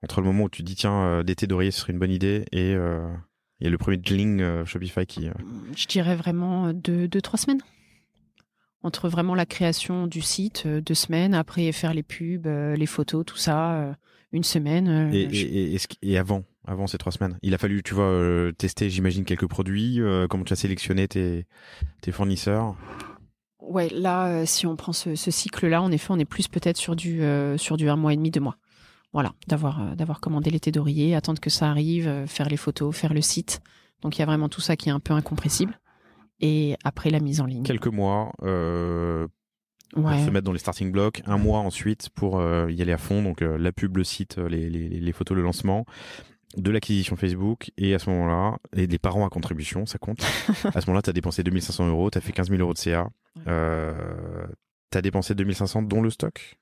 Entre le moment où tu dis tiens, des thés d'oreiller ce serait une bonne idée et il y a le premier jling Shopify qui... Je dirais vraiment 2-3 semaines. Entre vraiment la création du site, 2 semaines, après faire les pubs, les photos, tout ça, 1 semaine. Et avant ces 3 semaines, il a fallu, tu vois, tester, j'imagine, quelques produits. Comment tu as sélectionné tes fournisseurs ? Ouais, là, si on prend ce cycle-là, en effet, on est plus peut-être sur du 1 mois et demi, 2 mois. Voilà, d'avoir commandé les thés d'oreiller, attendre que ça arrive, faire les photos, faire le site. Donc, il y a vraiment tout ça qui est un peu incompressible. Et après, la mise en ligne. Quelques mois pour se mettre dans les starting blocks. 1 mois ensuite pour y aller à fond. Donc, la pub, le site, les photos, le lancement. De l'acquisition Facebook, et à ce moment-là, et les parents à contribution, ça compte. À ce moment-là, tu as dépensé 2500 €, tu as fait 15 000 € de CA. Tu as dépensé 2500 dont le stock ?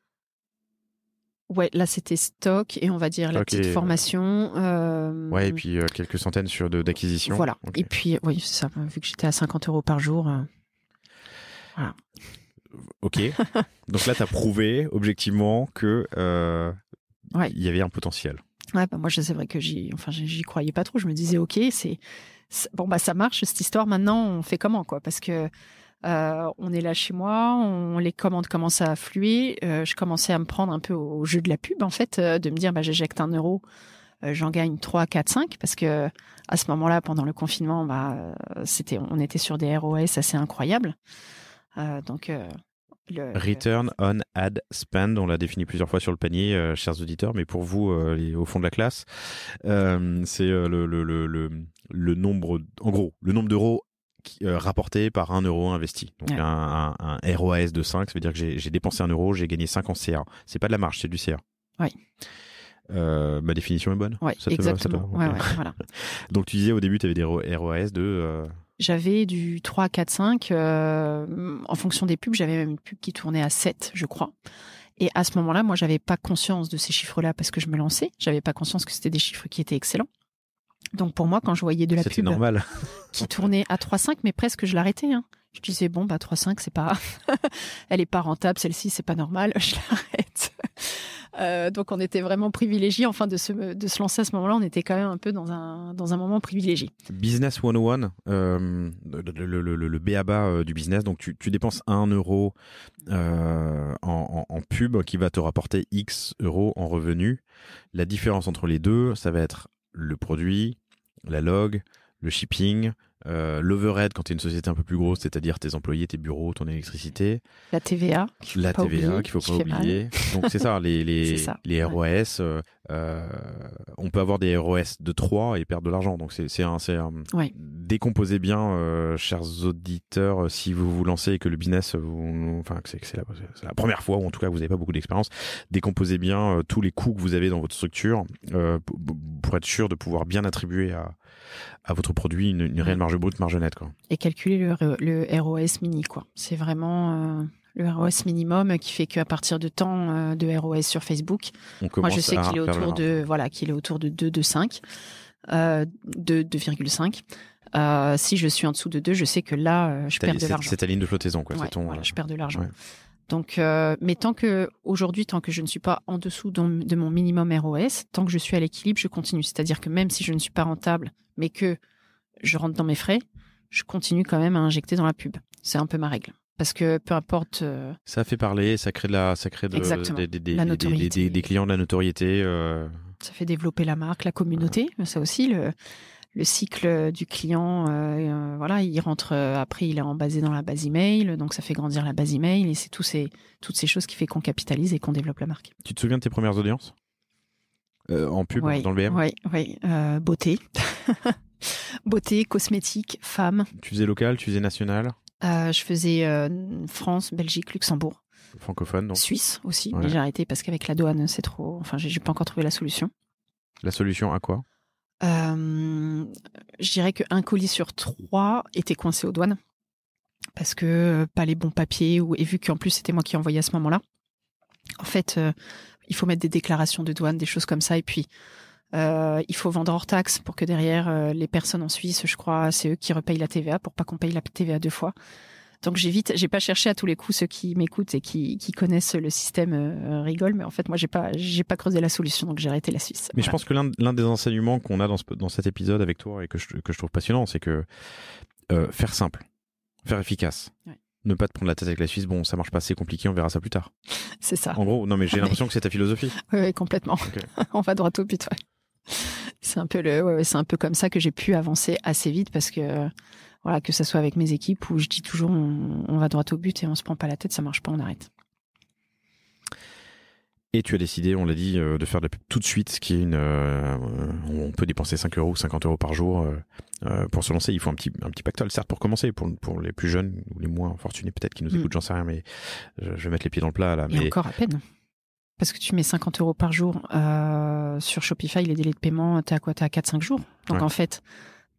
Ouais, là c'était stock et on va dire la petite formation. Ouais, et puis quelques centaines d'acquisition. Voilà. Okay. Et puis, oui, c'est ça, vu que j'étais à 50 € par jour. Voilà. Ok. Donc là, tu as prouvé objectivement que il y avait un potentiel. Ouais, moi, c'est vrai que j'y croyais pas trop. Je me disais, ok, ça marche cette histoire. Maintenant, on fait comment, quoi ? Parce que on est là chez moi, les commandes commencent à affluer. Je commençais à me prendre un peu au jeu de la pub, en fait, de me dire, j'éjecte 1 €, j'en gagne 3, 4, 5, parce que à ce moment-là, pendant le confinement, on était sur des ROS assez incroyables. Return on ad spend, on l'a défini plusieurs fois sur le panier, chers auditeurs, mais pour vous, au fond de la classe, c'est le nombre, en gros, le nombre d'euros rapporté par 1 € investi. Donc un ROAS de 5, ça veut dire que j'ai dépensé 1 €, j'ai gagné 5 en CA. C'est pas de la marge, c'est du CA. Oui. Ma définition est bonne. Oui, exactement. Okay. Ouais, voilà. Donc tu disais au début, tu avais des ROAS de j'avais du 3, 4, 5. En fonction des pubs, j'avais même une pub qui tournait à 7, je crois. Et à ce moment-là, moi, j'avais pas conscience de ces chiffres-là parce que je me lançais. J'avais pas conscience que c'était des chiffres qui étaient excellents. Donc pour moi, quand je voyais de la C'était pub normal. qui tournait à 3,5, mais presque je l'arrêtais. Hein. Je disais, bon, 3,5, c'est pas... Elle est pas rentable, celle-ci, c'est pas normal, je l'arrête. Donc on était vraiment privilégiés. Enfin, de se lancer à ce moment-là, on était quand même un peu dans un moment privilégié. Business 101, le b.a.-ba du business. Donc tu dépenses 1 euro en pub qui va te rapporter X euros en revenus. La différence entre les deux, ça va être le produit, la log, le shipping, l'overhead quand tu es une société un peu plus grosse, c'est-à-dire tes employés, tes bureaux, ton électricité. La TVA. La TVA qu'il ne faut pas oublier. Donc c'est ça, les ROS. On peut avoir des ROS de 3 et perdre de l'argent. Donc décomposez bien, chers auditeurs, si vous vous lancez et que le business, que c'est la première fois, ou en tout cas vous n'avez pas beaucoup d'expérience, décomposez bien tous les coûts que vous avez dans votre structure pour être sûr de pouvoir bien attribuer à votre produit une réelle marge brute, marge nette, quoi. Et calculer le ROS mini, quoi. C'est vraiment le ROS minimum qui fait qu'à partir de temps de ROS sur Facebook, moi je sais qu'il est autour de 2,5, 2,5. Si je suis en dessous de 2, je sais que là, je perds de l'argent. C'est ta ligne de flottaison, quoi. Ouais, je perds de l'argent. Ouais. Donc, mais tant que je ne suis pas en dessous de mon minimum ROS, tant que je suis à l'équilibre, je continue. C'est-à-dire que même si je ne suis pas rentable, mais que je rentre dans mes frais, je continue quand même à injecter dans la pub. C'est un peu ma règle. Parce que peu importe. Ça fait parler, ça crée la notoriété. Des clients, de la notoriété. Ça fait développer la marque, la communauté. Ça aussi, le cycle du client, il rentre après, il est basé dans la base email, donc ça fait grandir la base email et c'est toutes ces choses qui fait qu'on capitalise et qu'on développe la marque. Tu te souviens de tes premières audiences en pub dans le BM? Oui. Beauté, beauté, cosmétique, femme. Tu faisais local, tu faisais national? Je faisais France, Belgique, Luxembourg. Francophone, donc. Suisse aussi, mais j'ai arrêté parce qu'avec la douane, c'est trop. Enfin, j'ai pas encore trouvé la solution. La solution à quoi? Je dirais qu'un colis sur 3 était coincé aux douanes parce que pas les bons papiers et vu qu'en plus c'était moi qui envoyais à ce moment-là. En fait, il faut mettre des déclarations de douane, des choses comme ça, et puis il faut vendre hors taxe pour que derrière les personnes en Suisse, je crois, c'est eux qui repayent la TVA pour pas qu'on paye la TVA 2 fois. Donc j'ai pas cherché à tous les coups. Ceux qui m'écoutent et qui connaissent le système rigolent, mais en fait moi j'ai pas creusé la solution, donc j'ai arrêté la Suisse. Mais voilà. Je pense que l'un des enseignements qu'on a dans cet épisode avec toi et que je trouve passionnant, c'est que faire simple, faire efficace. Ouais. Ne pas te prendre la tête avec la Suisse, bon ça marche pas, c'est compliqué, on verra ça plus tard. C'est ça. En gros, non mais j'ai l'impression que c'est ta philosophie. Oui, complètement. Okay. On va droit au but. Ouais. C'est un peu comme ça que j'ai pu avancer assez vite parce que voilà, que ça soit avec mes équipes où je dis toujours on va droit au but et on se prend pas la tête, ça marche pas, on arrête. Et tu as décidé, on l'a dit, de faire de la pub tout de suite, ce qui est on peut dépenser 5 euros ou 50 euros par jour pour se lancer. Il faut un petit pactole, certes, pour commencer, pour les plus jeunes ou les moins fortunés peut-être qui nous écoutent, j'en sais rien, mais je vais mettre les pieds dans le plat là. Et encore à peine. Parce que tu mets 50 euros par jour sur Shopify, les délais de paiement, t'es à quoi? T'es à 4-5 jours. Donc en fait,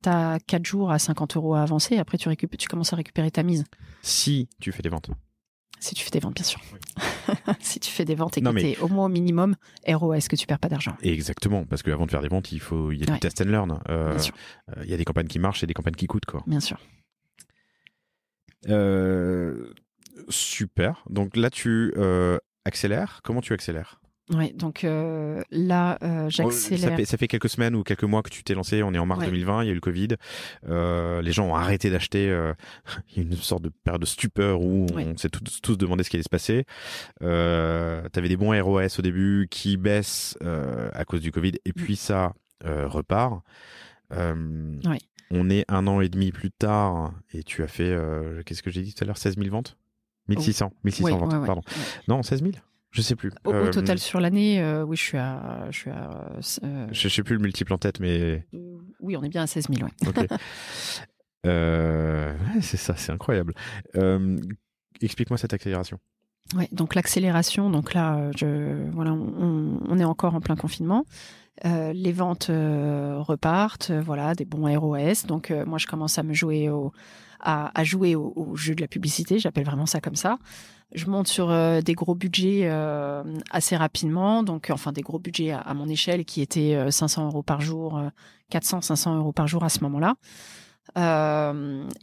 t'as 4 jours à 50 euros à avancer, après tu commences à récupérer ta mise. Si tu fais des ventes. Si tu fais des ventes, bien sûr. Oui. Si tu fais des ventes et que t'es au moins au minimum ROS, que tu perds pas d'argent. Exactement, parce qu'avant de faire des ventes, il y a du test and learn. Il y a des campagnes qui marchent et des campagnes qui coûtent, quoi. Bien sûr. Super. Donc là, tu accélères. Comment tu accélères? Ouais, donc là, j'accélère. Ça fait quelques semaines ou quelques mois que tu t'es lancé. On est en mars 2020, il y a eu le Covid. Les gens ont arrêté d'acheter. Il y a une sorte de période de stupeur où on s'est tous demandé ce qui allait se passer. T'avais des bons ROS au début qui baissent à cause du Covid, et puis ça repart. On est 1 an et demi plus tard et tu as fait, qu'est-ce que j'ai dit tout à l'heure, 16 000 ventes 1600 ventes, pardon. Non, 16 000 je sais plus. Au total sur l'année, oui, je suis à. Je sais plus le multiple en tête, mais. Oui, on est bien à 16 000, ouais. Ok. C'est ça, c'est incroyable. Explique-moi cette accélération. Ouais, donc l'accélération, donc là, voilà, on est encore en plein confinement. Les ventes repartent, voilà, des bons ROS. Donc moi, je commence à me jouer à jouer au jeu de la publicité. J'appelle vraiment ça comme ça. Je monte sur des gros budgets assez rapidement. Donc, enfin, des gros budgets à mon échelle qui étaient 500 € par jour, 400, 500 € par jour à ce moment-là.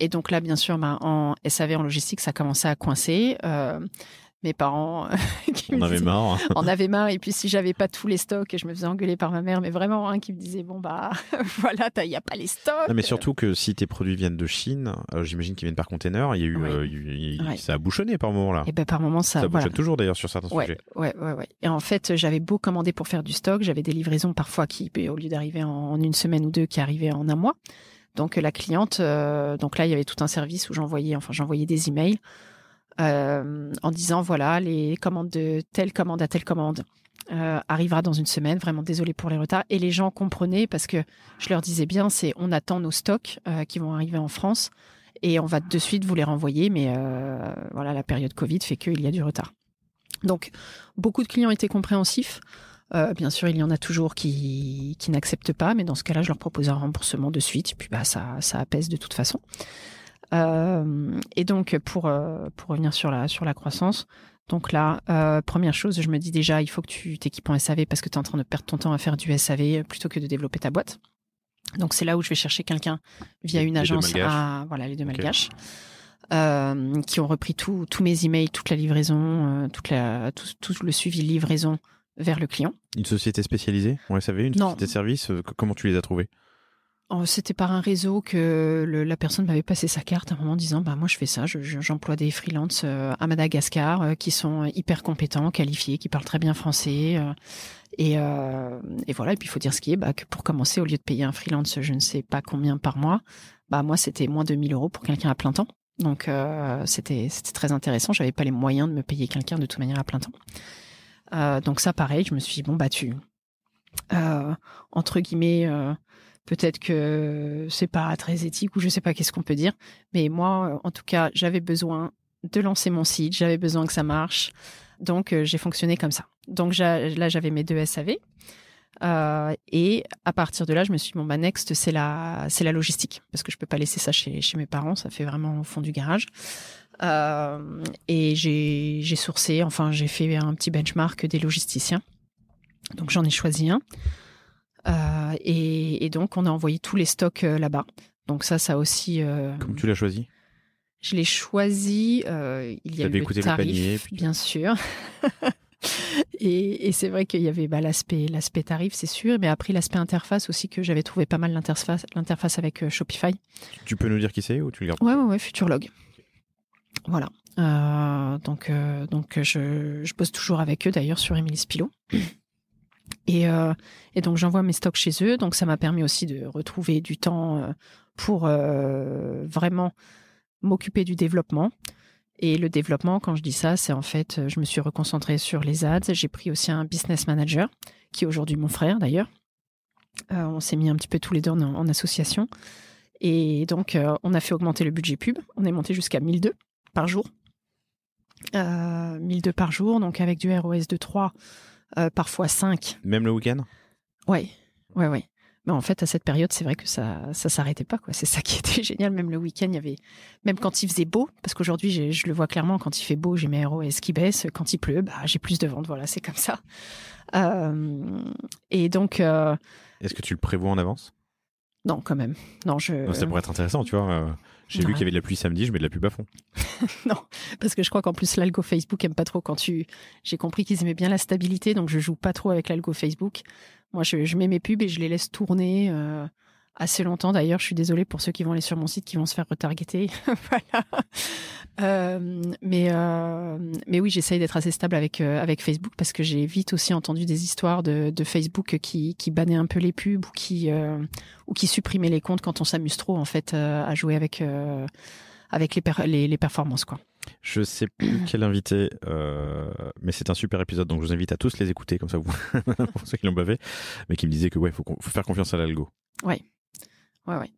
Et donc là, bien sûr, en SAV, en logistique, ça commençait à coincer. Mes parents on avait marre. On avait marre. Et puis, si j'avais pas tous les stocks, je me faisais engueuler par ma mère, mais vraiment, qui me disait, bon, bah, voilà, il n'y a pas les stocks. Non, mais surtout que si tes produits viennent de Chine, j'imagine qu'ils viennent par container, il y a eu, Ouais. ça a bouchonné par moment là. Et ben, par moment, ça bouchonne toujours d'ailleurs sur certains sujets. Ouais. Et en fait, j'avais beau commander pour faire du stock, j'avais des livraisons parfois qui, au lieu d'arriver en une semaine ou deux, qui arrivaient en un mois. Donc, la cliente, donc là, il y avait tout un service où j'envoyais des emails. En disant voilà, les commandes de telle commande à telle commande arrivera dans une semaine, vraiment désolé pour les retards. Et les gens comprenaient parce que je leur disais bien, on attend nos stocks qui vont arriver en France et on va de suite vous les renvoyer, mais voilà, la période Covid fait qu'il y a du retard. Donc beaucoup de clients étaient compréhensifs. Bien sûr, il y en a toujours qui n'acceptent pas, mais dans ce cas-là, je leur propose un remboursement de suite, et puis ça apaise de toute façon. Et donc pour revenir sur la croissance, donc là, première chose, je me dis déjà, il faut que tu t'équipes en SAV parce que tu es en train de perdre ton temps à faire du SAV plutôt que de développer ta boîte. Donc c'est là où je vais chercher quelqu'un via une agence, les deux malgaches, qui ont repris tous mes emails, toute la livraison, tout le suivi livraison vers le client. Une société spécialisée en SAV, une société de service, comment tu les as trouvés? C'était par un réseau que la personne m'avait passé sa carte à un moment en disant bah moi je fais ça, j'emploie des freelances à Madagascar qui sont hyper compétents, qualifiés, qui parlent très bien français et voilà. Et puis il faut dire ce qui est, que pour commencer, au lieu de payer un freelance je ne sais pas combien par mois, moi c'était moins de 1 000 € pour quelqu'un à plein temps. Donc c'était très intéressant. J'avais pas les moyens de me payer quelqu'un de toute manière à plein temps. Donc ça pareil, je me suis dit entre guillemets peut-être que c'est pas très éthique ou je sais pas qu'est-ce qu'on peut dire. Mais moi, en tout cas, j'avais besoin de lancer mon site. J'avais besoin que ça marche. Donc, j'ai fonctionné comme ça. Donc, là, j'avais mes 2 SAV. Et à partir de là, je me suis dit, next, c'est la logistique. Parce que je peux pas laisser ça chez mes parents. Ça fait vraiment au fond du garage. Et j'ai sourcé, j'ai fait un petit benchmark des logisticiens. Donc, j'en ai choisi un. Et donc, on a envoyé tous les stocks là-bas. Donc ça aussi... Comment tu l'as choisi? Je l'ai choisi, il y a eu le tarif, panier, bien sûr. et c'est vrai qu'il y avait l'aspect tarif, c'est sûr, mais après l'aspect interface aussi, que j'avais trouvé pas mal l'interface avec Shopify. Tu peux nous dire qui c'est ou tu le gardes? Ouais, Futurlog. Voilà. Donc je bosse toujours avec eux, d'ailleurs, sur Émilie Pilot. Et donc j'envoie mes stocks chez eux, donc ça m'a permis aussi de retrouver du temps pour vraiment m'occuper du développement. Et le développement, quand je dis ça, c'est en fait, je me suis reconcentrée sur les ads. J'ai pris aussi un business manager, qui est aujourd'hui mon frère d'ailleurs. On s'est mis un petit peu tous les deux en association. Et donc on a fait augmenter le budget pub. On est monté jusqu'à 1 200 par jour. 1 200 par jour, donc avec du ROS de 3, parfois 5. Même le week-end? Ouais. Mais en fait, à cette période, c'est vrai que ça s'arrêtait pas, quoi. C'est ça qui était génial. Même le week-end, il y avait, même quand il faisait beau, parce qu'aujourd'hui, je le vois clairement, quand il fait beau, j'ai mes ROS qui baissent. Quand il pleut, j'ai plus de ventes. Voilà, c'est comme ça. Et donc. Est-ce que tu le prévois en avance? Non, quand même. Non, ça pourrait être intéressant, tu vois. J'ai vu qu'il y avait de la pluie samedi, je mets de la pub à fond. Non, parce que je crois qu'en plus, l'algo Facebook aime pas trop j'ai compris qu'ils aimaient bien la stabilité, donc je joue pas trop avec l'algo Facebook. Moi, je mets mes pubs et je les laisse tourner assez longtemps. D'ailleurs, je suis désolée pour ceux qui vont aller sur mon site qui vont se faire retargeter. Voilà. Mais oui, j'essaye d'être assez stable avec Facebook parce que j'ai vite aussi entendu des histoires de Facebook qui bannaient un peu les pubs ou qui supprimaient les comptes quand on s'amuse trop en fait à jouer avec les performances, quoi. Je sais plus quel invité, mais c'est un super épisode, donc je vous invite à tous les écouter, comme ça vous, pour ceux qui l'ont bavé, mais qui me disait que faut faire confiance à l'algo. Ouais.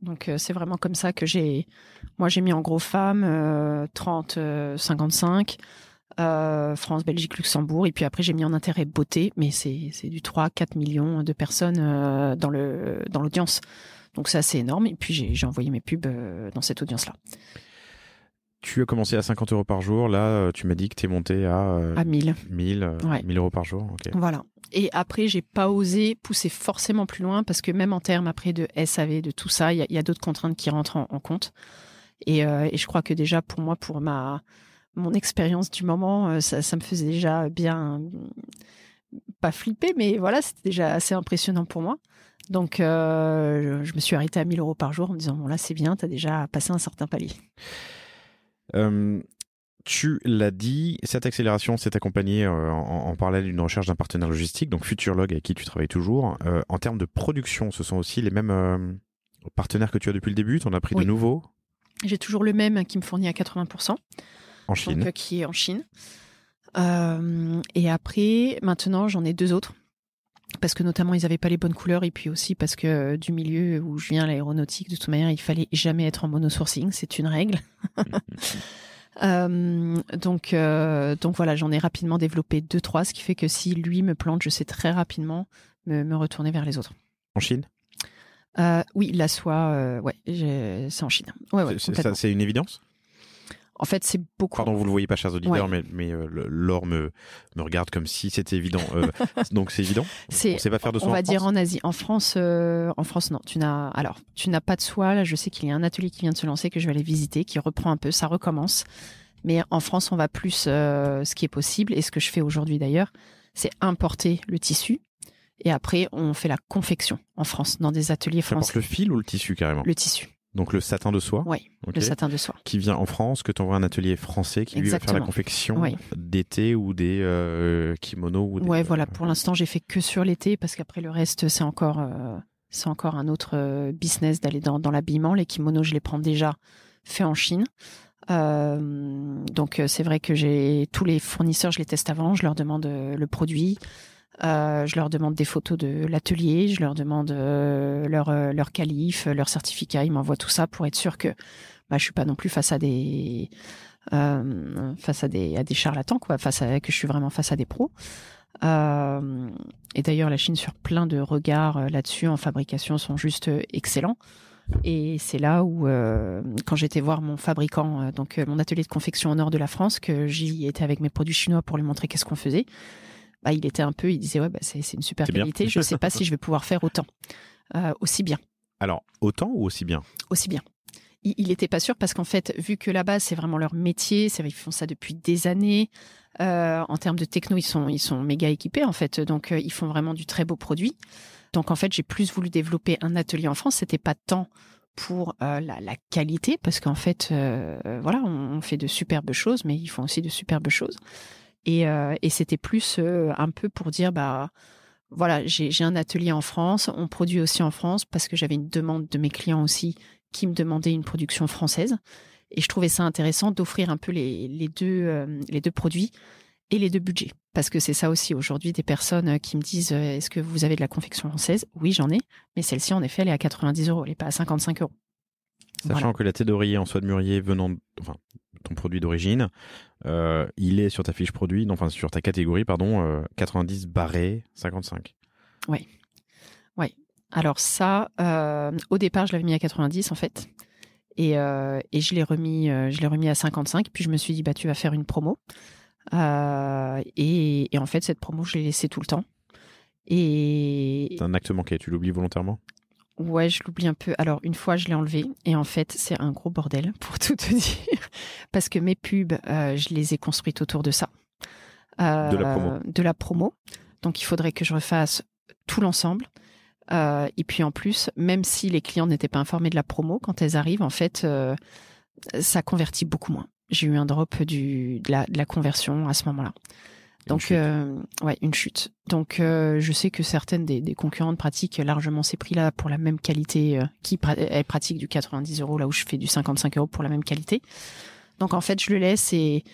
Donc c'est vraiment comme ça que j'ai mis en gros femme 30, 55. France, Belgique, Luxembourg. Et puis après, j'ai mis en intérêt beauté, mais c'est du 3-4 millions de personnes dans l'audience. Donc ça, c'est énorme. Et puis j'ai envoyé mes pubs dans cette audience-là. Tu as commencé à 50 euros par jour. Là, tu m'as dit que tu es monté à 1000. 1000 euros par jour. Okay. Voilà. Et après, j'ai pas osé pousser forcément plus loin parce que même en termes après de SAV, de tout ça, il y a d'autres contraintes qui rentrent en compte. Et je crois que déjà pour moi, pour mon expérience du moment, ça me faisait déjà bien, pas flipper, mais voilà, c'était déjà assez impressionnant pour moi. Donc, je me suis arrêtée à 1000 euros par jour en me disant, bon là, c'est bien, tu as déjà passé un certain palier. Tu l'as dit, cette accélération s'est accompagnée en parallèle d'une recherche d'un partenaire logistique, donc Futurlog, avec qui tu travailles toujours. En termes de production, ce sont aussi les mêmes partenaires que tu as depuis le début? Tu en as pris de nouveaux? J'ai toujours le même qui me fournit à 80%. En Chine. Donc, qui est en Chine. Et après, maintenant, j'en ai 2 autres. Parce que notamment, ils n'avaient pas les bonnes couleurs. Et puis aussi parce que du milieu où je viens, l'aéronautique, de toute manière, il fallait jamais être en monosourcing. C'est une règle. Donc voilà, j'en ai rapidement développé 2-3, ce qui fait que si lui me plante, je sais très rapidement me retourner vers les autres. En Chine? Oui, la soie, c'est en Chine. Ouais, c'est une évidence? En fait, c'est beaucoup. Pardon, vous le voyez pas, chers auditeurs, mais Laure me regarde comme si c'était évident. Donc c'est évident. On sait pas faire de soie. On va dire en Asie. En France, non. Tu n'as pas de soie. Là, je sais qu'il y a un atelier qui vient de se lancer que je vais aller visiter, qui reprend un peu, ça recommence. Mais en France, on va plus ce qui est possible et ce que je fais aujourd'hui d'ailleurs, c'est importer le tissu. Et après, on fait la confection en France, dans des ateliers français. Tu importes le fil ou le tissu carrément? Le tissu. Donc le satin de soie? Oui, okay. Le satin de soie. Qui vient en France, que tu envoies un atelier français qui lui va faire la confection d'été ou des kimonos ou des... Ouais, voilà. Pour l'instant, j'ai fait que sur l'été parce qu'après le reste, c'est encore un autre business d'aller dans l'habillement. Les kimonos, je les prends déjà faits en Chine. Donc c'est vrai que j'ai tous les fournisseurs, je les teste avant, je leur demande le produit. Je leur demande des photos de l'atelier, je leur demande leur qualif, leur certificat, ils m'envoient tout ça pour être sûr que je suis pas non plus face à des charlatans, quoi, que je suis vraiment face à des pros. Et d'ailleurs, la Chine, sur plein de regards là-dessus en fabrication, sont juste excellents. Et c'est là où, quand j'étais voir mon fabricant, mon atelier de confection au nord de la France, que j'y étais avec mes produits chinois pour lui montrer qu'est-ce qu'on faisait. Il disait c'est une super qualité, je ne sais pas si je vais pouvoir faire autant, aussi bien. Alors, autant ou aussi bien? Aussi bien. Il n'était pas sûr parce qu'en fait, vu que là-bas, c'est vraiment leur métier, ils font ça depuis des années. En termes de techno, ils sont méga équipés en fait, donc ils font vraiment du très beau produit. Donc en fait, j'ai plus voulu développer un atelier en France. C'était pas tant pour la qualité, parce qu'en fait, on fait de superbes choses, mais ils font aussi de superbes choses. Et c'était plus un peu pour dire, j'ai un atelier en France, on produit aussi en France, parce que j'avais une demande de mes clients aussi qui me demandaient une production française. Et je trouvais ça intéressant d'offrir un peu les deux produits et les deux budgets. Parce que c'est ça aussi aujourd'hui, des personnes qui me disent, est-ce que vous avez de la confection française? Oui, j'en ai, mais celle-ci, en effet, elle est à 90 €, elle n'est pas à 55 €. Sachant que la tête d'oreiller en soie de mûrier ton produit d'origine, il est sur ta fiche produit, sur ta catégorie, 90 barré 55. Oui. Alors ça, au départ, je l'avais mis à 90 en fait, et je l'ai remis à 55. Puis je me suis dit, tu vas faire une promo, et en fait cette promo, je l'ai laissée tout le temps. Et c'est un acte manqué, tu l'oublies volontairement? Ouais, je l'oublie un peu. Alors, une fois, je l'ai enlevé. Et en fait, c'est un gros bordel, pour tout te dire. Parce que mes pubs, je les ai construites autour de ça. De la promo. Donc, il faudrait que je refasse tout l'ensemble. Et puis, en plus, même si les clients n'étaient pas informés de la promo, quand elles arrivent, en fait, ça convertit beaucoup moins. J'ai eu un drop de la conversion à ce moment-là. Donc, une chute. Donc, je sais que certaines des concurrentes pratiquent largement ces prix-là pour la même qualité, elles pratiquent du 90 €, là où je fais du 55 € pour la même qualité. Donc, en fait, je le laisse et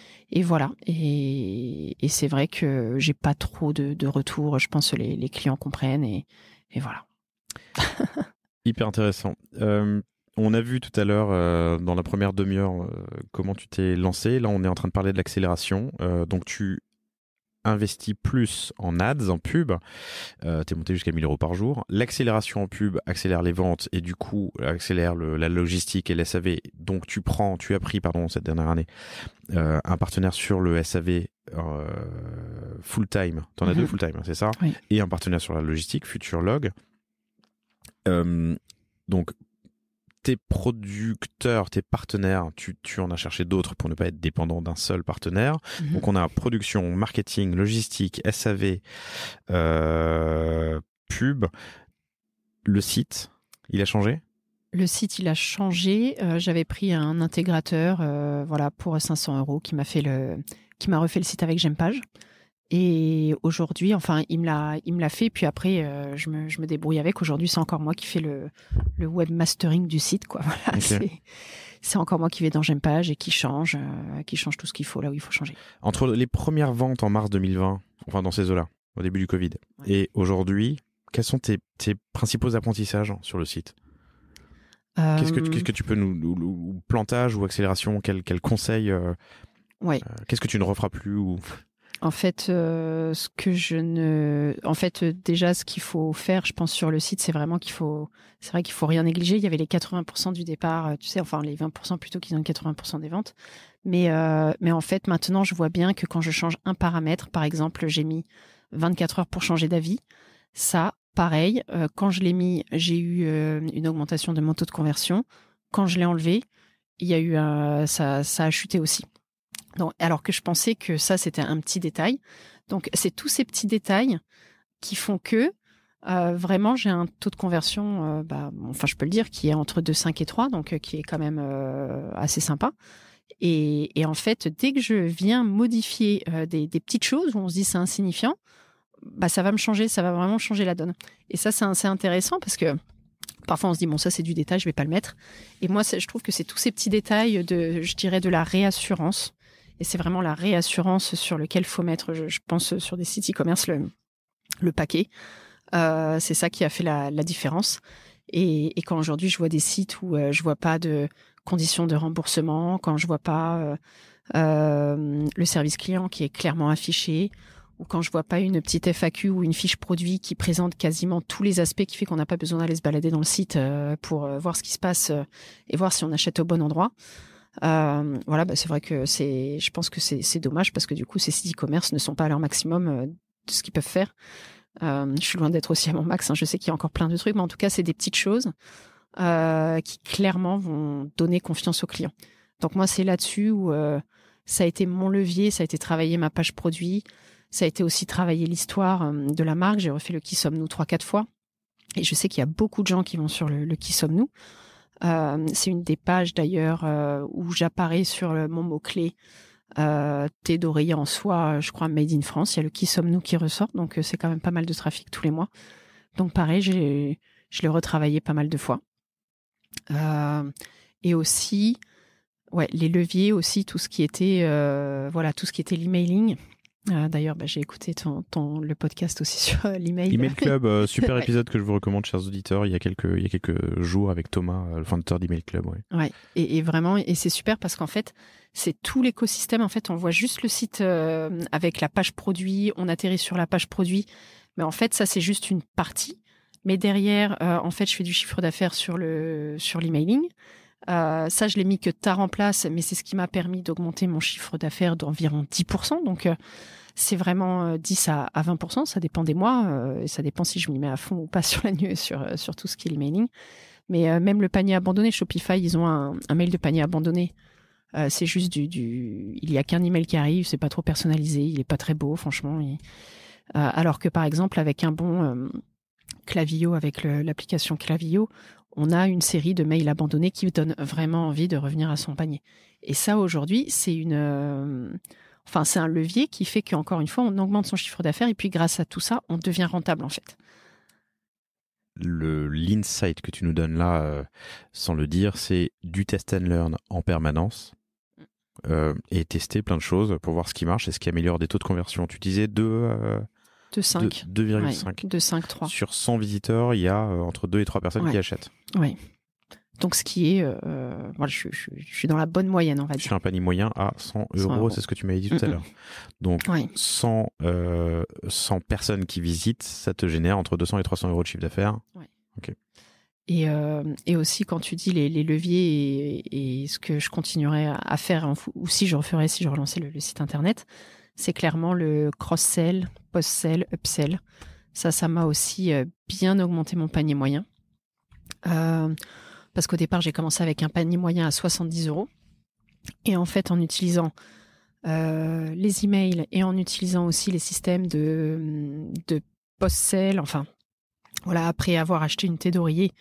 voilà. Et c'est vrai que j'ai pas trop de retours. Je pense que les clients comprennent et voilà. Hyper intéressant. On a vu tout à l'heure dans la première demi-heure comment tu t'es lancé. Là, on est en train de parler de l'accélération. Donc, tu investis plus en ads, en pub. Tu es monté jusqu'à 1 000 € par jour. L'accélération en pub accélère les ventes et du coup accélère la logistique et le SAV. Donc, tu as pris cette dernière année un partenaire sur le SAV full-time. Tu en as 2 full-time, c'est ça? Oui. Et un partenaire sur la logistique, FutureLog. Donc, tes producteurs, tes partenaires, tu en as cherché d'autres pour ne pas être dépendant d'un seul partenaire. Donc, on a production, marketing, logistique, SAV, pub. Le site, il a changé? Le site, il a changé. J'avais pris un intégrateur pour 500 € qui m'a refait le site avec J'aime-page. Et aujourd'hui, il me l'a fait. Puis après, je me débrouille avec. Aujourd'hui, c'est encore moi qui fais le webmastering du site, quoi. Voilà, Okay. c'est encore moi qui vais dans J'aime-page et qui change tout ce qu'il faut là où il faut changer. Entre les premières ventes en mars 2020, enfin dans ces eaux-là, au début du Covid, et aujourd'hui, quels sont tes principaux apprentissages sur le site? Qu'est-ce que tu peux nous plantage ou accélération, quel conseil qu'est-ce que tu ne referas plus ou... En fait, déjà, ce qu'il faut faire, je pense, sur le site, c'est vrai qu'il faut rien négliger. Il y avait les 80% du départ, les 20% plutôt qui donnent 80% des ventes. Mais en fait, maintenant, je vois bien que quand je change un paramètre, par exemple, j'ai mis 24 heures pour changer d'avis. Ça, pareil, quand je l'ai mis, j'ai eu une augmentation de mon taux de conversion. Quand je l'ai enlevé, il y a eu ça a chuté aussi. Donc, alors que je pensais que ça, c'était un petit détail. Donc, c'est tous ces petits détails qui font que vraiment, j'ai un taux de conversion, je peux le dire, qui est entre 2,5 et 3, donc qui est quand même assez sympa. Et en fait, dès que je viens modifier des petites choses où on se dit c'est insignifiant, ça va me changer, ça va vraiment changer la donne. Et ça, c'est assez intéressant parce que parfois on se dit, bon, ça c'est du détail, je vais pas le mettre. Et moi, je trouve que c'est tous ces petits détails de la réassurance. Et c'est vraiment la réassurance sur lequel faut mettre, je pense, sur des sites e-commerce, le paquet. C'est ça qui a fait la différence. Et quand aujourd'hui je vois des sites où je vois pas de conditions de remboursement, quand je vois pas le service client qui est clairement affiché, ou quand je vois pas une petite FAQ ou une fiche produit qui présente quasiment tous les aspects qui fait qu'on n'a pas besoin d'aller se balader dans le site pour voir ce qui se passe et voir si on achète au bon endroit. C'est vrai que je pense que c'est dommage parce que du coup ces sites e-commerce ne sont pas à leur maximum de ce qu'ils peuvent faire. Je suis loin d'être aussi à mon max, hein. Je sais qu'il y a encore plein de trucs, mais en tout cas c'est des petites choses qui clairement vont donner confiance aux clients. Donc moi c'est là-dessus où ça a été mon levier, ça a été travailler ma page produit, ça a été aussi travailler l'histoire de la marque. J'ai refait le Qui sommes-nous 3-4 fois et je sais qu'il y a beaucoup de gens qui vont sur le Qui sommes-nous. C'est une des pages d'ailleurs où j'apparais sur mon mot-clé thé d'oreiller en soie, je crois made in France. Il y a le Qui sommes-nous qui ressort, donc c'est quand même pas mal de trafic tous les mois. Donc pareil, je l'ai retravaillé pas mal de fois. Et aussi, les leviers aussi, tout ce qui était l'emailing. D'ailleurs, j'ai écouté le podcast aussi sur l'email. Email Club, super épisode que je vous recommande, chers auditeurs. Il y a quelques jours avec Thomas, le fondateur d'Email Club. Ouais. Et vraiment, et c'est super parce qu'en fait, c'est tout l'écosystème. En fait, on voit juste le site avec la page produit. On atterrit sur la page produit, mais en fait, ça c'est juste une partie. Mais derrière, en fait, je fais du chiffre d'affaires sur l'emailing. Ça, je l'ai mis que tard en place, mais c'est ce qui m'a permis d'augmenter mon chiffre d'affaires d'environ 10%. Donc, c'est vraiment 10 à 20%. Ça dépend des mois. Et ça dépend si je m'y mets à fond ou pas sur sur tout ce qui est l'emailing. Mais même le panier abandonné, Shopify, ils ont un mail de panier abandonné. C'est juste il y a qu'un email qui arrive. C'est pas trop personnalisé. Il est pas très beau, franchement. Alors que, par exemple, avec un bon Klaviyo, avec l'application Klaviyo, on a une série de mails abandonnés qui donne vraiment envie de revenir à son panier. Et ça, aujourd'hui, c'est c'est un levier qui fait qu'encore une fois, on augmente son chiffre d'affaires et puis grâce à tout ça, on devient rentable en fait. L'insight que tu nous donnes là, sans le dire, c'est du test and learn en permanence et tester plein de choses pour voir ce qui marche et ce qui améliore des taux de conversion. Tu disais 2,5. 2,5. 2,5, 3. Sur 100 visiteurs, il y a entre 2 et 3 personnes qui achètent. Oui. Donc, ce qui est, voilà, je suis dans la bonne moyenne, on va dire. Sur un panier moyen à 100 100 euros, euros. c'est ce que tu m'avais dit tout à l'heure. Donc, Oui. 100 personnes qui visitent, ça te génère entre 200 et 300 euros de chiffre d'affaires. Ouais. Ok. Et aussi, quand tu dis les leviers et ce que je continuerais à faire, ou si je referais, si je relançais le site internet, c'est clairement le cross-sell, post-sell, upsell. Ça m'a aussi bien augmenté mon panier moyen. Parce qu'au départ, j'ai commencé avec un panier moyen à 70 euros. Et en fait, en utilisant les emails et en utilisant aussi les systèmes de post-sell, enfin, voilà, après avoir acheté une thé d'oreiller,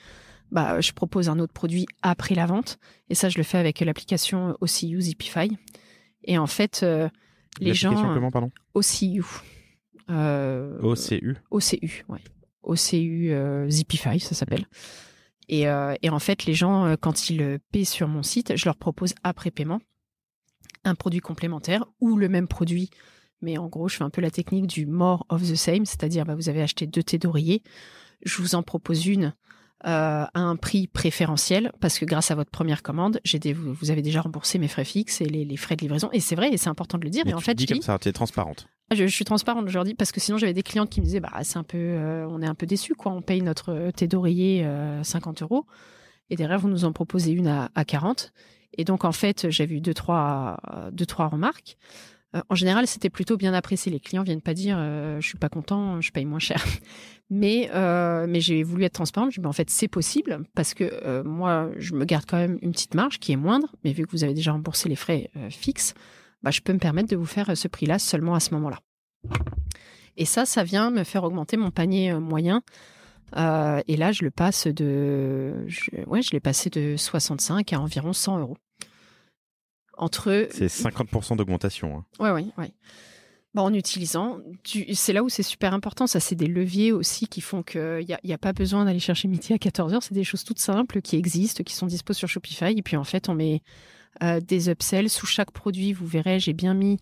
je propose un autre produit après la vente. Et ça, je le fais avec l'application OCU Zipify. Et en fait, les gens... L'application comment, pardon ? OCU. OCU. OCU, ouais. OCU Zipify, ça s'appelle. Et en fait, les gens, quand ils paient sur mon site, je leur propose après paiement un produit complémentaire ou le même produit. Mais en gros, je fais un peu la technique du more of the same, c'est-à-dire vous avez acheté 2 thés d'oreiller, je vous en propose une à un prix préférentiel parce que grâce à votre première commande, vous avez déjà remboursé mes frais fixes et les frais de livraison. Et c'est vrai, et c'est important de le dire. Mais et en tu fait, dis comme ça, tu es transparente. Je suis transparente aujourd'hui parce que sinon j'avais des clients qui me disaient c'est un peu, on est un peu déçus quoi. On paye notre thé d'oreiller 50 euros et derrière vous nous en proposez une à 40. Et donc en fait j'ai vu deux trois remarques. En général c'était plutôt bien apprécié. Les clients viennent pas dire je suis pas content, je paye moins cher. Mais j'ai voulu être transparente. Je dis en fait c'est possible parce que moi je me garde quand même une petite marge qui est moindre, mais vu que vous avez déjà remboursé les frais fixes. Je peux me permettre de vous faire ce prix-là seulement à ce moment-là. Et ça vient me faire augmenter mon panier moyen. Et là, je l'ai passé de 65 à environ 100 euros. C'est 50% d'augmentation. Hein. Ouais. En utilisant, c'est là où c'est super important. Ça, c'est des leviers aussi qui font qu'il n'y a pas besoin d'aller chercher midi à 14h. C'est des choses toutes simples qui existent, qui sont dispo sur Shopify. Et puis, en fait, on met des upsells. Sous chaque produit, vous verrez, j'ai bien mis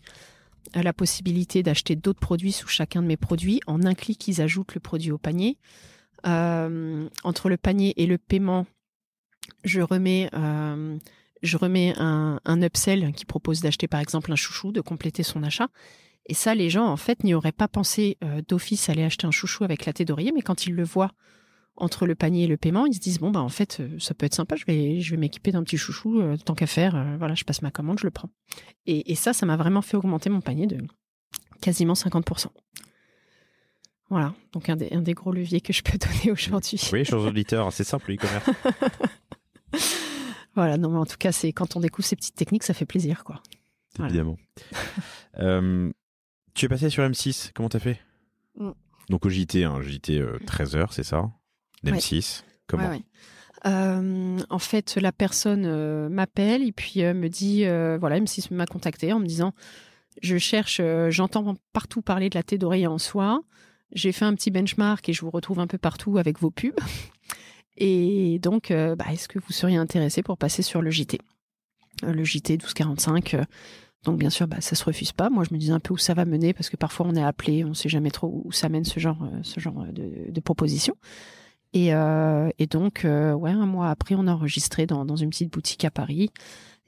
la possibilité d'acheter d'autres produits sous chacun de mes produits. En un clic, ils ajoutent le produit au panier. Entre le panier et le paiement, je remets un upsell qui propose d'acheter par exemple un chouchou, de compléter son achat. Et ça, les gens, en fait, n'y auraient pas pensé d'office aller acheter un chouchou avec la thé d'oreiller, mais quand ils le voient entre le panier et le paiement, ils se disent en fait, ça peut être sympa, je vais m'équiper d'un petit chouchou, tant qu'à faire, voilà, je passe ma commande, je le prends. Et ça m'a vraiment fait augmenter mon panier de quasiment 50%. Voilà, donc un des gros leviers que je peux donner aujourd'hui. Oui, chers auditeurs, c'est simple, l'e-commerce. Voilà, non, mais en tout cas, c'est quand on découvre ces petites techniques, ça fait plaisir, quoi. Évidemment. Tu es passé sur M6, comment t'as fait ? Donc au JT, JT 13h, c'est ça ? M6, comment ? Ouais. En fait, la personne m'appelle et puis me dit, voilà, M6 m'a contacté en me disant, je cherche, j'entends partout parler de la thé d'oreiller en soie, j'ai fait un petit benchmark et je vous retrouve un peu partout avec vos pubs. Et donc, est-ce que vous seriez intéressé pour passer sur le JT ? Le JT 1245. Donc, bien sûr, ça se refuse pas. Moi, je me disais un peu où ça va mener parce que parfois, on est appelé, on sait jamais trop où ça mène ce genre de proposition. Et donc, un mois après, on a enregistré dans une petite boutique à Paris.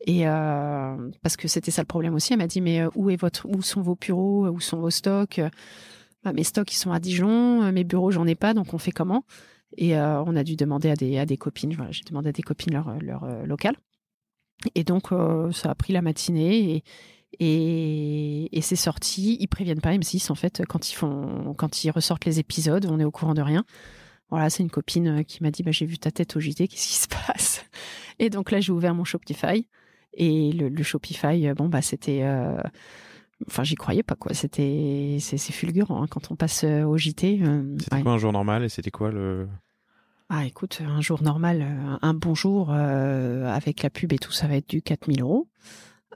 Et parce que c'était ça le problème aussi, elle m'a dit mais où sont vos bureaux, où sont vos stocks ? Mes stocks ils sont à Dijon, mes bureaux j'en ai pas, donc on fait comment ? Et on a dû demander à des copines. Voilà, j'ai demandé à des copines leur local. Et donc ça a pris la matinée et c'est sorti. Ils préviennent pas M6 en fait quand ils ressortent les épisodes, on est au courant de rien. Voilà, c'est une copine qui m'a dit j'ai vu ta tête au JT, qu'est-ce qui se passe ? Et donc là j'ai ouvert mon Shopify et le Shopify c'était j'y croyais pas quoi, c'est fulgurant quand on passe au JT. C'était quoi un jour normal et c'était quoi le... écoute, un jour normal, un bon jour avec la pub et tout, ça va être du 4 000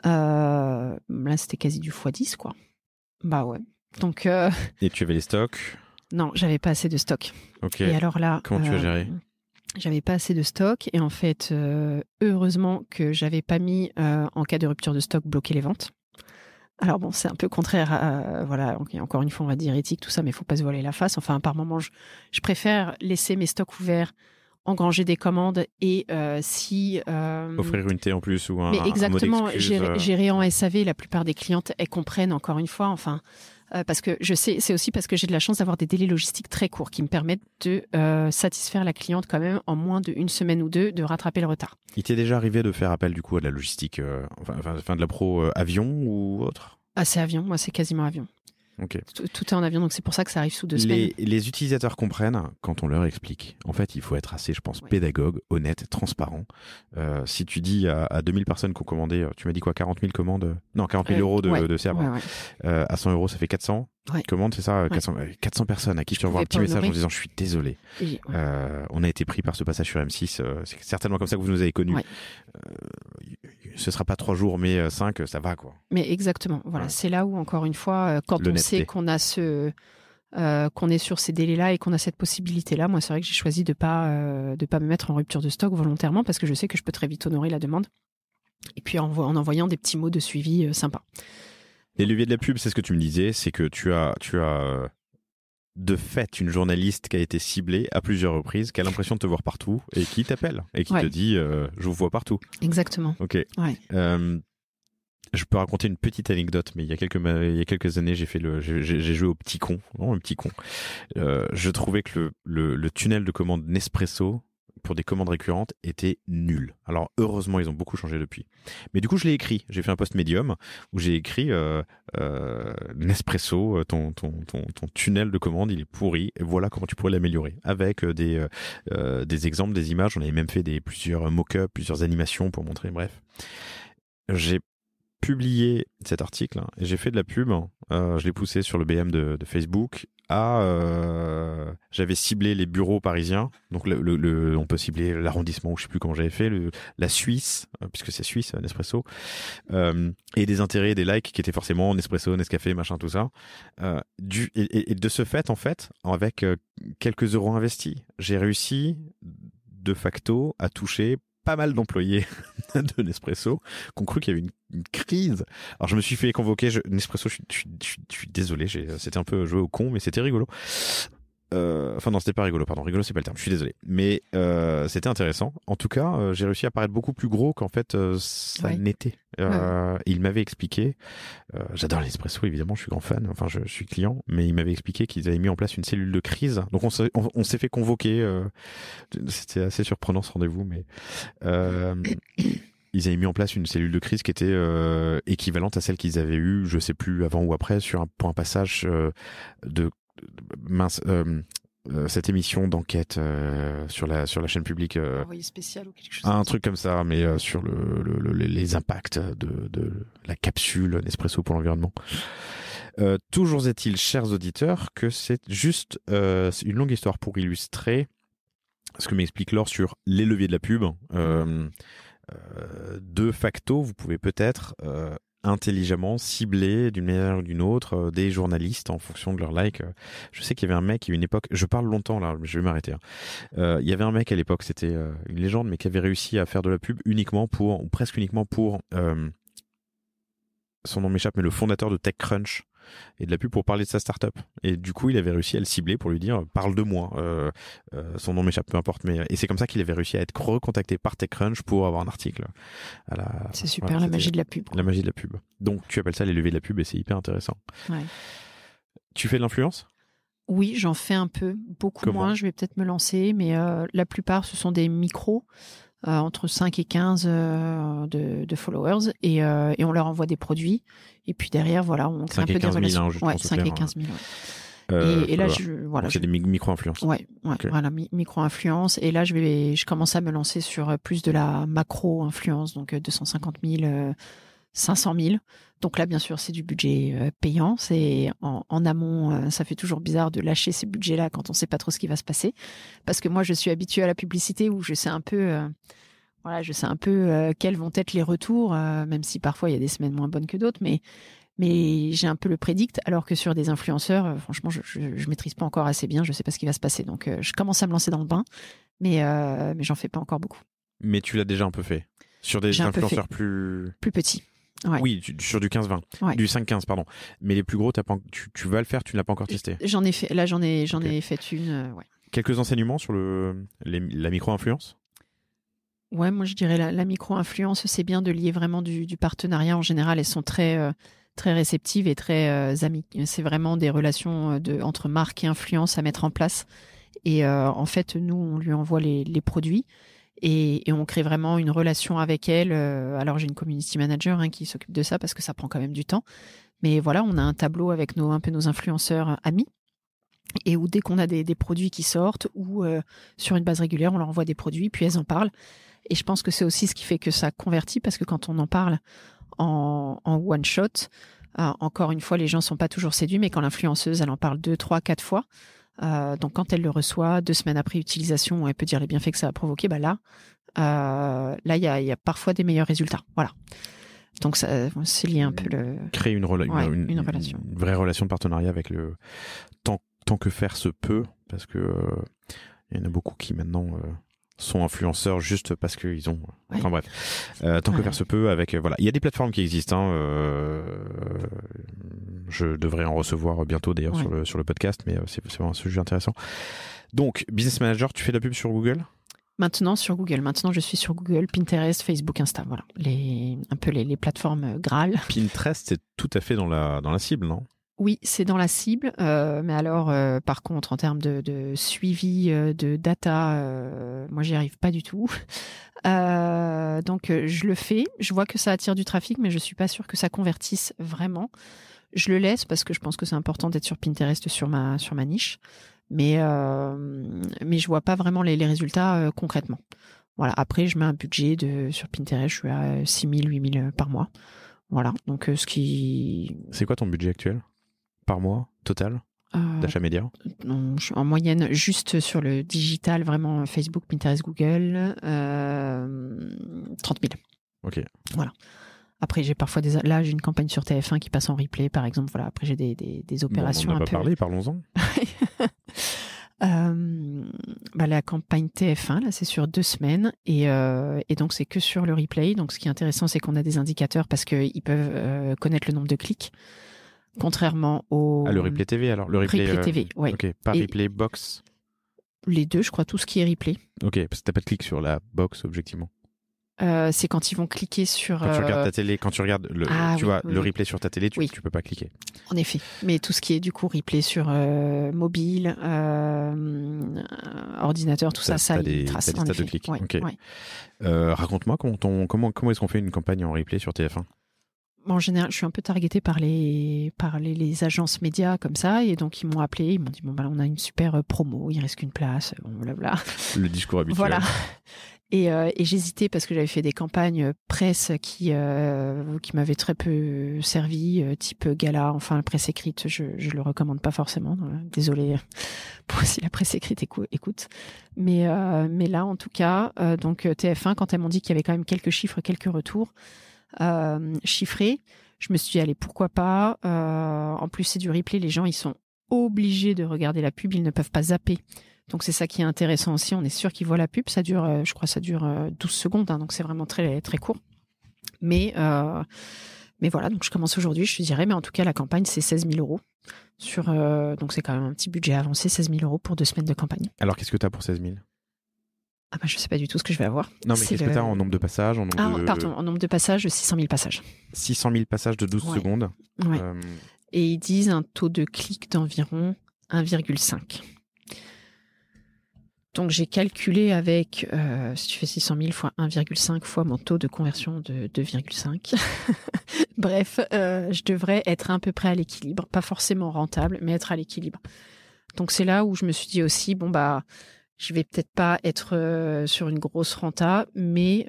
€. Là, c'était quasi du x10, quoi. Ouais. Donc, Et tu avais les stocks ? Non, j'avais pas assez de stock. Ok. Et alors là... Comment tu as géré ? J'avais pas assez de stock et en fait, heureusement que j'avais pas mis, en cas de rupture de stock, bloquer les ventes. Alors bon, c'est un peu contraire à, encore une fois, on va dire éthique, tout ça, mais il faut pas se voiler la face. Enfin, par moment, je préfère laisser mes stocks ouverts engranger des commandes et si offrir une thé en plus ou mais exactement, mot d'excuse, gérer en SAV, la plupart des clientes elles comprennent encore une fois, enfin parce que je sais, c'est aussi parce que j'ai de la chance d'avoir des délais logistiques très courts qui me permettent de satisfaire la cliente quand même en moins d'une semaine ou deux, de rattraper le retard. Il t'est déjà arrivé de faire appel du coup à de la logistique, enfin de la pro avion ou autre? Ah, c'est avion, moi c'est quasiment avion. Ok. Tout est en avion, donc c'est pour ça que ça arrive sous 2 semaines. Les utilisateurs comprennent quand on leur explique. En fait, il faut être assez, je pense, pédagogue, honnête, transparent. Si tu dis à 2000 personnes qui ont commandé, tu m'as dit quoi, 40 000 commandes? Non, 40 000 euros de serveur. À 100 euros, ça fait 400 commandes, c'est ça? 400 personnes à qui tu envoies un petit message en disant je suis désolé. On a été pris par ce passage sur M6. C'est certainement comme ça que vous nous avez connus. Ce sera pas 3 jours, mais 5, ça va quoi. Mais exactement. Voilà, c'est là où, encore une fois, quand on sait qu'on a qu'on est sur ces délais-là et qu'on a cette possibilité-là, moi, c'est vrai que j'ai choisi de pas me mettre en rupture de stock volontairement parce que je sais que je peux très vite honorer la demande. Et puis en envoyant des petits mots de suivi sympas. Les leviers de la pub, c'est ce que tu me disais, c'est que tu as de fait une journaliste qui a été ciblée à plusieurs reprises, qui a l'impression de te voir partout et qui t'appelle et qui te dit je vous vois partout. Exactement. Ok. Je peux raconter une petite anecdote, mais il y a quelques années, j'ai joué au petit con, vraiment un petit con. Je trouvais que le tunnel de commande Nespresso pour des commandes récurrentes était nul. Alors heureusement, ils ont beaucoup changé depuis. Mais du coup, je l'ai écrit. J'ai fait un post Medium où j'ai écrit Nespresso, ton tunnel de commande, il est pourri. Et voilà comment tu pourrais l'améliorer. Avec des exemples, des images. On avait même fait plusieurs mock-ups, plusieurs animations pour montrer. Bref, j'ai publié cet article et j'ai fait de la pub. Je l'ai poussé sur le BM de Facebook. J'avais ciblé les bureaux parisiens, donc on peut cibler l'arrondissement, ou je sais plus comment j'avais fait, la Suisse, puisque c'est suisse, Nespresso, et des intérêts, des likes qui étaient forcément Nespresso, Nescafé, machin, tout ça. Et de ce fait, en fait, avec quelques euros investis, j'ai réussi de facto à toucher pas mal d'employés de Nespresso qui ont cru qu'il y avait une crise. Alors je me suis fait convoquer, Nespresso, je suis désolé, c'était un peu joué au con, mais c'était rigolo. Enfin non, c'était pas rigolo, pardon, rigolo c'est pas le terme, je suis désolé. Mais c'était intéressant. En tout cas, j'ai réussi à paraître beaucoup plus gros qu'en fait ça n'était. Il m'avait expliqué, j'adore l'Espresso évidemment, je suis grand fan, enfin je suis client, mais il m'avait expliqué qu'ils avaient mis en place une cellule de crise. Donc on s'est fait convoquer, c'était assez surprenant ce rendez-vous, mais ils avaient mis en place une cellule de crise qui était équivalente à celle qu'ils avaient eue, je sais plus avant ou après, pour un passage cette émission d'enquête sur la chaîne publique, envoyé spécial ou quelque chose. Un truc comme ça, mais sur les impacts de la capsule Nespresso pour l'environnement. Toujours est-il, chers auditeurs, que c'est juste une longue histoire pour illustrer ce que m'explique Laure sur les leviers de la pub. De facto, vous pouvez peut-être intelligemment cibler d'une manière ou d'une autre des journalistes en fonction de leur like. Je sais qu'il y avait un mec, il y a une époque, je parle longtemps là, je vais m'arrêter. Il y avait un mec à l'époque, c'était une légende, mais qui avait réussi à faire de la pub uniquement ou presque uniquement pour, son nom m'échappe, mais le fondateur de TechCrunch, et de la pub pour parler de sa startup. Et du coup, il avait réussi à le cibler pour lui dire parle de moi. Son nom m'échappe, peu importe. Et c'est comme ça qu'il avait réussi à être recontacté par TechCrunch pour avoir un article. C'est super, la magie de la pub. La magie de la pub. Donc, tu appelles ça les leviers de la pub et c'est hyper intéressant. Ouais. Tu fais de l'influence ? Oui, j'en fais un peu, beaucoup moins. Je vais peut-être me lancer, mais la plupart, ce sont des micros. Entre 5 et 15 de followers et on leur envoie des produits et puis derrière voilà on crée un peu des relations. 5 et 15 000 et là voilà, c'est des micro-influences. Okay. Voilà, micro-influence, et là je commence à me lancer sur plus de la macro-influence, donc 250 000 500 000. Donc là, bien sûr, c'est du budget payant. C'est en amont, ça fait toujours bizarre de lâcher ces budgets-là quand on ne sait pas trop ce qui va se passer. Parce que moi, je suis habituée à la publicité où je sais un peu, quels vont être les retours, même si parfois il y a des semaines moins bonnes que d'autres, mais j'ai un peu le prédict. Alors que sur des influenceurs, franchement, je maîtrise pas encore assez bien. Je sais pas ce qui va se passer. Donc, je commence à me lancer dans le bain, mais j'en fais pas encore beaucoup. Mais tu l'as déjà un peu fait sur des influenceurs plus petits. Ouais. Oui, sur du 15-20, du 5-15, pardon. Mais les plus gros, tu vas le faire, tu ne l'as pas encore testé. J'en ai fait, là j'en ai fait une, Quelques enseignements sur la micro-influence? Ouais, moi je dirais la micro-influence, c'est bien de lier vraiment du partenariat. En général, elles sont très réceptives et très amies. C'est vraiment des relations entre marques et influence à mettre en place. Et en fait, nous, on lui envoie les produits et on crée vraiment une relation avec elle. Alors, j'ai une community manager qui s'occupe de ça parce que ça prend quand même du temps. Mais voilà, on a un tableau avec un peu nos influenceurs amis. Et où dès qu'on a des produits qui sortent ou sur une base régulière, on leur envoie des produits, puis elles en parlent. Et je pense que c'est aussi ce qui fait que ça convertit, parce que quand on en parle en one shot, encore une fois, les gens sont pas toujours séduits, mais quand l'influenceuse, elle en parle 2, 3, 4 fois, donc quand elle le reçoit, 2 semaines après utilisation, elle peut dire les bienfaits que ça a provoqué, là, il y a parfois des meilleurs résultats. Voilà. Donc c'est lié un peu créer une relation. Une vraie relation de partenariat avec le tant que faire se peut, parce que il y en a beaucoup qui maintenant sont influenceurs juste parce qu'ils ont... Enfin bref, tant que faire se peut avec... voilà, il y a des plateformes qui existent. Je devrais en recevoir bientôt d'ailleurs sur le podcast, mais c'est vraiment un sujet intéressant. Donc, Business Manager, tu fais de la pub sur Google ? Maintenant sur Google. Maintenant, je suis sur Google, Pinterest, Facebook, Insta. Voilà, un peu les plateformes Graal. Pinterest, c'est tout à fait dans la cible, non ? Oui, c'est dans la cible, mais alors par contre en termes de suivi de data, moi j'y arrive pas du tout. Donc je le fais, je vois que ça attire du trafic, mais je suis pas sûre que ça convertisse vraiment. Je le laisse parce que je pense que c'est important d'être sur Pinterest sur ma niche, mais je vois pas vraiment les résultats concrètement. Voilà. Après je mets un budget sur Pinterest, je suis à 6 000, 8 000 par mois. Voilà. Donc C'est quoi ton budget actuel ? Par mois, total, d'achat média? En moyenne, juste sur le digital, vraiment Facebook, Pinterest, Google, 30 000. Ok. Voilà. Après, j'ai parfois là, j'ai une campagne sur TF1 qui passe en replay, par exemple. Voilà. Après, j'ai des opérations on en a pas parlé, parlons-en. La campagne TF1, là, c'est sur 2 semaines et donc c'est que sur le replay. Donc, ce qui est intéressant, c'est qu'on a des indicateurs parce qu'ils peuvent connaître le nombre de clics. Contrairement au... le replay TV alors? Le replay TV, oui. Ok, pas replay box? Les deux, je crois, tout ce qui est replay. Ok, parce que t'as pas de clic sur la box, objectivement. C'est quand ils vont cliquer sur... Quand tu regardes ta télé, quand tu regardes le replay sur ta télé, tu peux pas cliquer. En effet, mais tout ce qui est du coup replay sur mobile, ordinateur, tout ça il trace. T'as des stats de clics. Okay. Raconte-moi comment est-ce qu'on fait une campagne en replay sur TF1? En général, je suis un peu targetée par les agences médias comme ça, et donc ils m'ont appelé, ils m'ont dit on a une super promo, il reste qu'une place, blabla. Le discours habituel. Voilà. Et j'hésitais parce que j'avais fait des campagnes presse qui m'avaient très peu servi, type gala, enfin la presse écrite, je le recommande pas forcément. Désolée pour si la presse écrite écoute. Mais là, en tout cas, donc TF1, quand elles m'ont dit qu'il y avait quand même quelques chiffres, quelques retours chiffrés, je me suis dit allez, pourquoi pas. En plus, c'est du replay, les gens ils sont obligés de regarder la pub, ils ne peuvent pas zapper. Donc c'est ça qui est intéressant aussi, on est sûr qu'ils voient la pub, ça dure, je crois ça dure 12 secondes, donc c'est vraiment très, très court. Mais voilà, donc je commence aujourd'hui, je te dirais, mais en tout cas la campagne c'est 16 000 €. Donc c'est quand même un petit budget avancé, 16 000 € pour 2 semaines de campagne. Alors qu'est-ce que tu as pour 16 000 ? Je sais pas du tout ce que je vais avoir. Non, mais qu'est-ce que tu as en nombre de passages, en nombre de passages, 600 000 passages. 600 000 passages de 12 secondes. Ouais. Et ils disent un taux de clic d'environ 1,5. Donc j'ai calculé avec, si tu fais 600 000 fois 1,5 fois mon taux de conversion de 2,5. Bref, je devrais être à peu près à l'équilibre. Pas forcément rentable, mais être à l'équilibre. Donc c'est là où je me suis dit aussi, je vais peut-être pas être sur une grosse renta, mais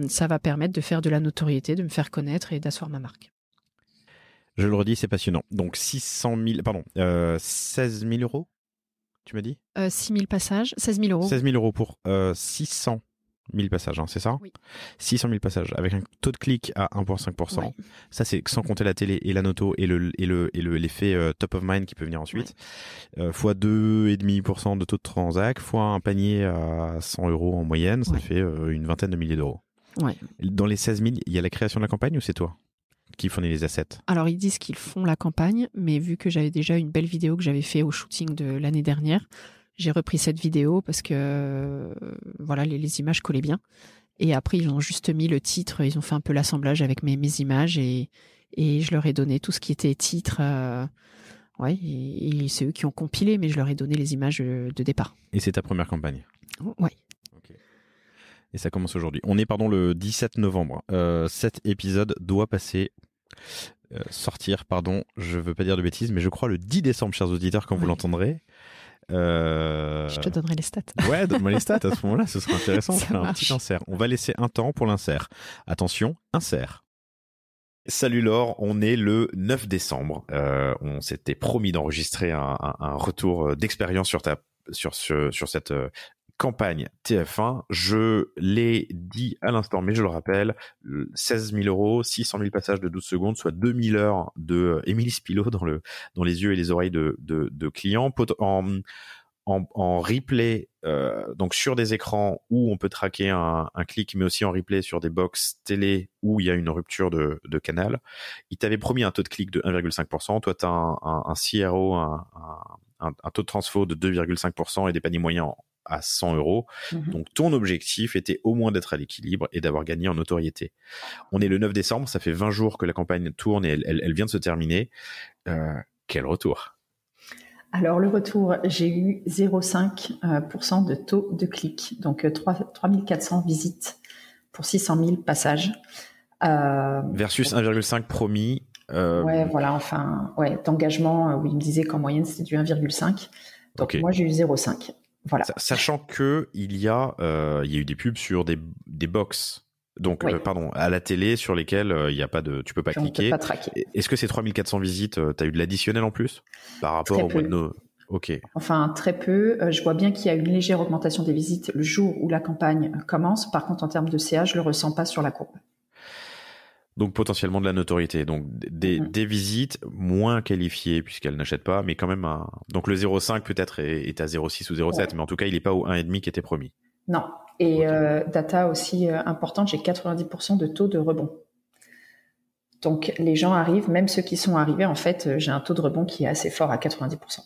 ça va permettre de faire de la notoriété, de me faire connaître et d'asseoir ma marque. Je le redis, c'est passionnant. Donc 16 000 €, tu m'as dit 6 000 passages, 16 000 €. 16 000 € pour 600 000 passages, hein, c'est ça? Oui. 600 000 passages avec un taux de clic à 1,5%. Ouais. Ça, c'est sans compter la télé et la noto et l'effet top of mind qui peut venir ensuite. Ouais. Fois 2,5% de taux de transac, fois un panier à 100 € en moyenne, ça fait une vingtaine de milliers d'euros. Ouais. Dans les 16 000, il y a la création de la campagne ou c'est toi qui fournit les assets? Alors, ils disent qu'ils font la campagne, mais vu que j'avais déjà une belle vidéo que j'avais fait au shooting de l'année dernière, j'ai repris cette vidéo parce que voilà, les images collaient bien. Et après, ils ont juste mis le titre, ils ont fait un peu l'assemblage avec mes images et je leur ai donné tout ce qui était titre. Ouais, et c'est eux qui ont compilé, mais je leur ai donné les images de départ. Et c'est ta première campagne? Ouais. Okay. Et ça commence aujourd'hui. On est, le 17 novembre. Cet épisode doit sortir, je veux pas dire de bêtises, mais je crois le 10 décembre, chers auditeurs, quand vous l'entendrez. Je te donnerai les stats. Ouais, donne-moi les stats à ce moment-là, ce sera intéressant. On fait un marche. petit insert. On va laisser un temps pour l'insert. Attention, insert. Salut Laure, on est le 9 décembre. On s'était promis d'enregistrer un retour d'expérience sur cette campagne TF1. Je l'ai dit à l'instant, mais je le rappelle, 16 000 €, 600 000 passages de 12 secondes, soit 2000 heures de Émilie Spilot dans les yeux et les oreilles de clients. En replay, donc sur des écrans où on peut traquer un clic, mais aussi en replay sur des box télé où il y a une rupture de canal. Il t'avait promis un taux de clic de 1,5%. Toi, tu as un CRO, un taux de transfo de 2,5% et des paniers moyens à 100 €. Donc, ton objectif était au moins d'être à l'équilibre et d'avoir gagné en notoriété. On est le 9 décembre, ça fait 20 jours que la campagne tourne et elle vient de se terminer. Quel retour? Alors, le retour, j'ai eu 0,5% de taux de clic, donc 3400 visites pour 600 000 passages. Versus 1,5 promis. Ouais, voilà, d'engagement, où il me disait qu'en moyenne, c'était du 1,5. Donc, moi, j'ai eu 0,5. Voilà. Sachant que il y a eu des pubs sur des box. Donc, à la télé sur lesquelles il y a pas de, tu peux pas cliquer. On peut pas traquer. Est-ce que ces 3400 visites, tu as eu de l'additionnel en plus par rapport au mois de novembre? Ok. Enfin, très peu. Je vois bien qu'il y a une légère augmentation des visites le jour où la campagne commence. Par contre, en termes de CA, je le ressens pas sur la courbe. Donc, potentiellement de la notoriété. Donc, des visites moins qualifiées puisqu'elles n'achètent pas, mais quand même donc le 0,5 peut-être est à 0,6 ou 0,7, mais en tout cas, il n'est pas au 1,5 qui était promis. Non. Et data aussi importante, j'ai 90% de taux de rebond. Donc, les gens arrivent, même ceux qui sont arrivés, en fait, j'ai un taux de rebond qui est assez fort à 90%.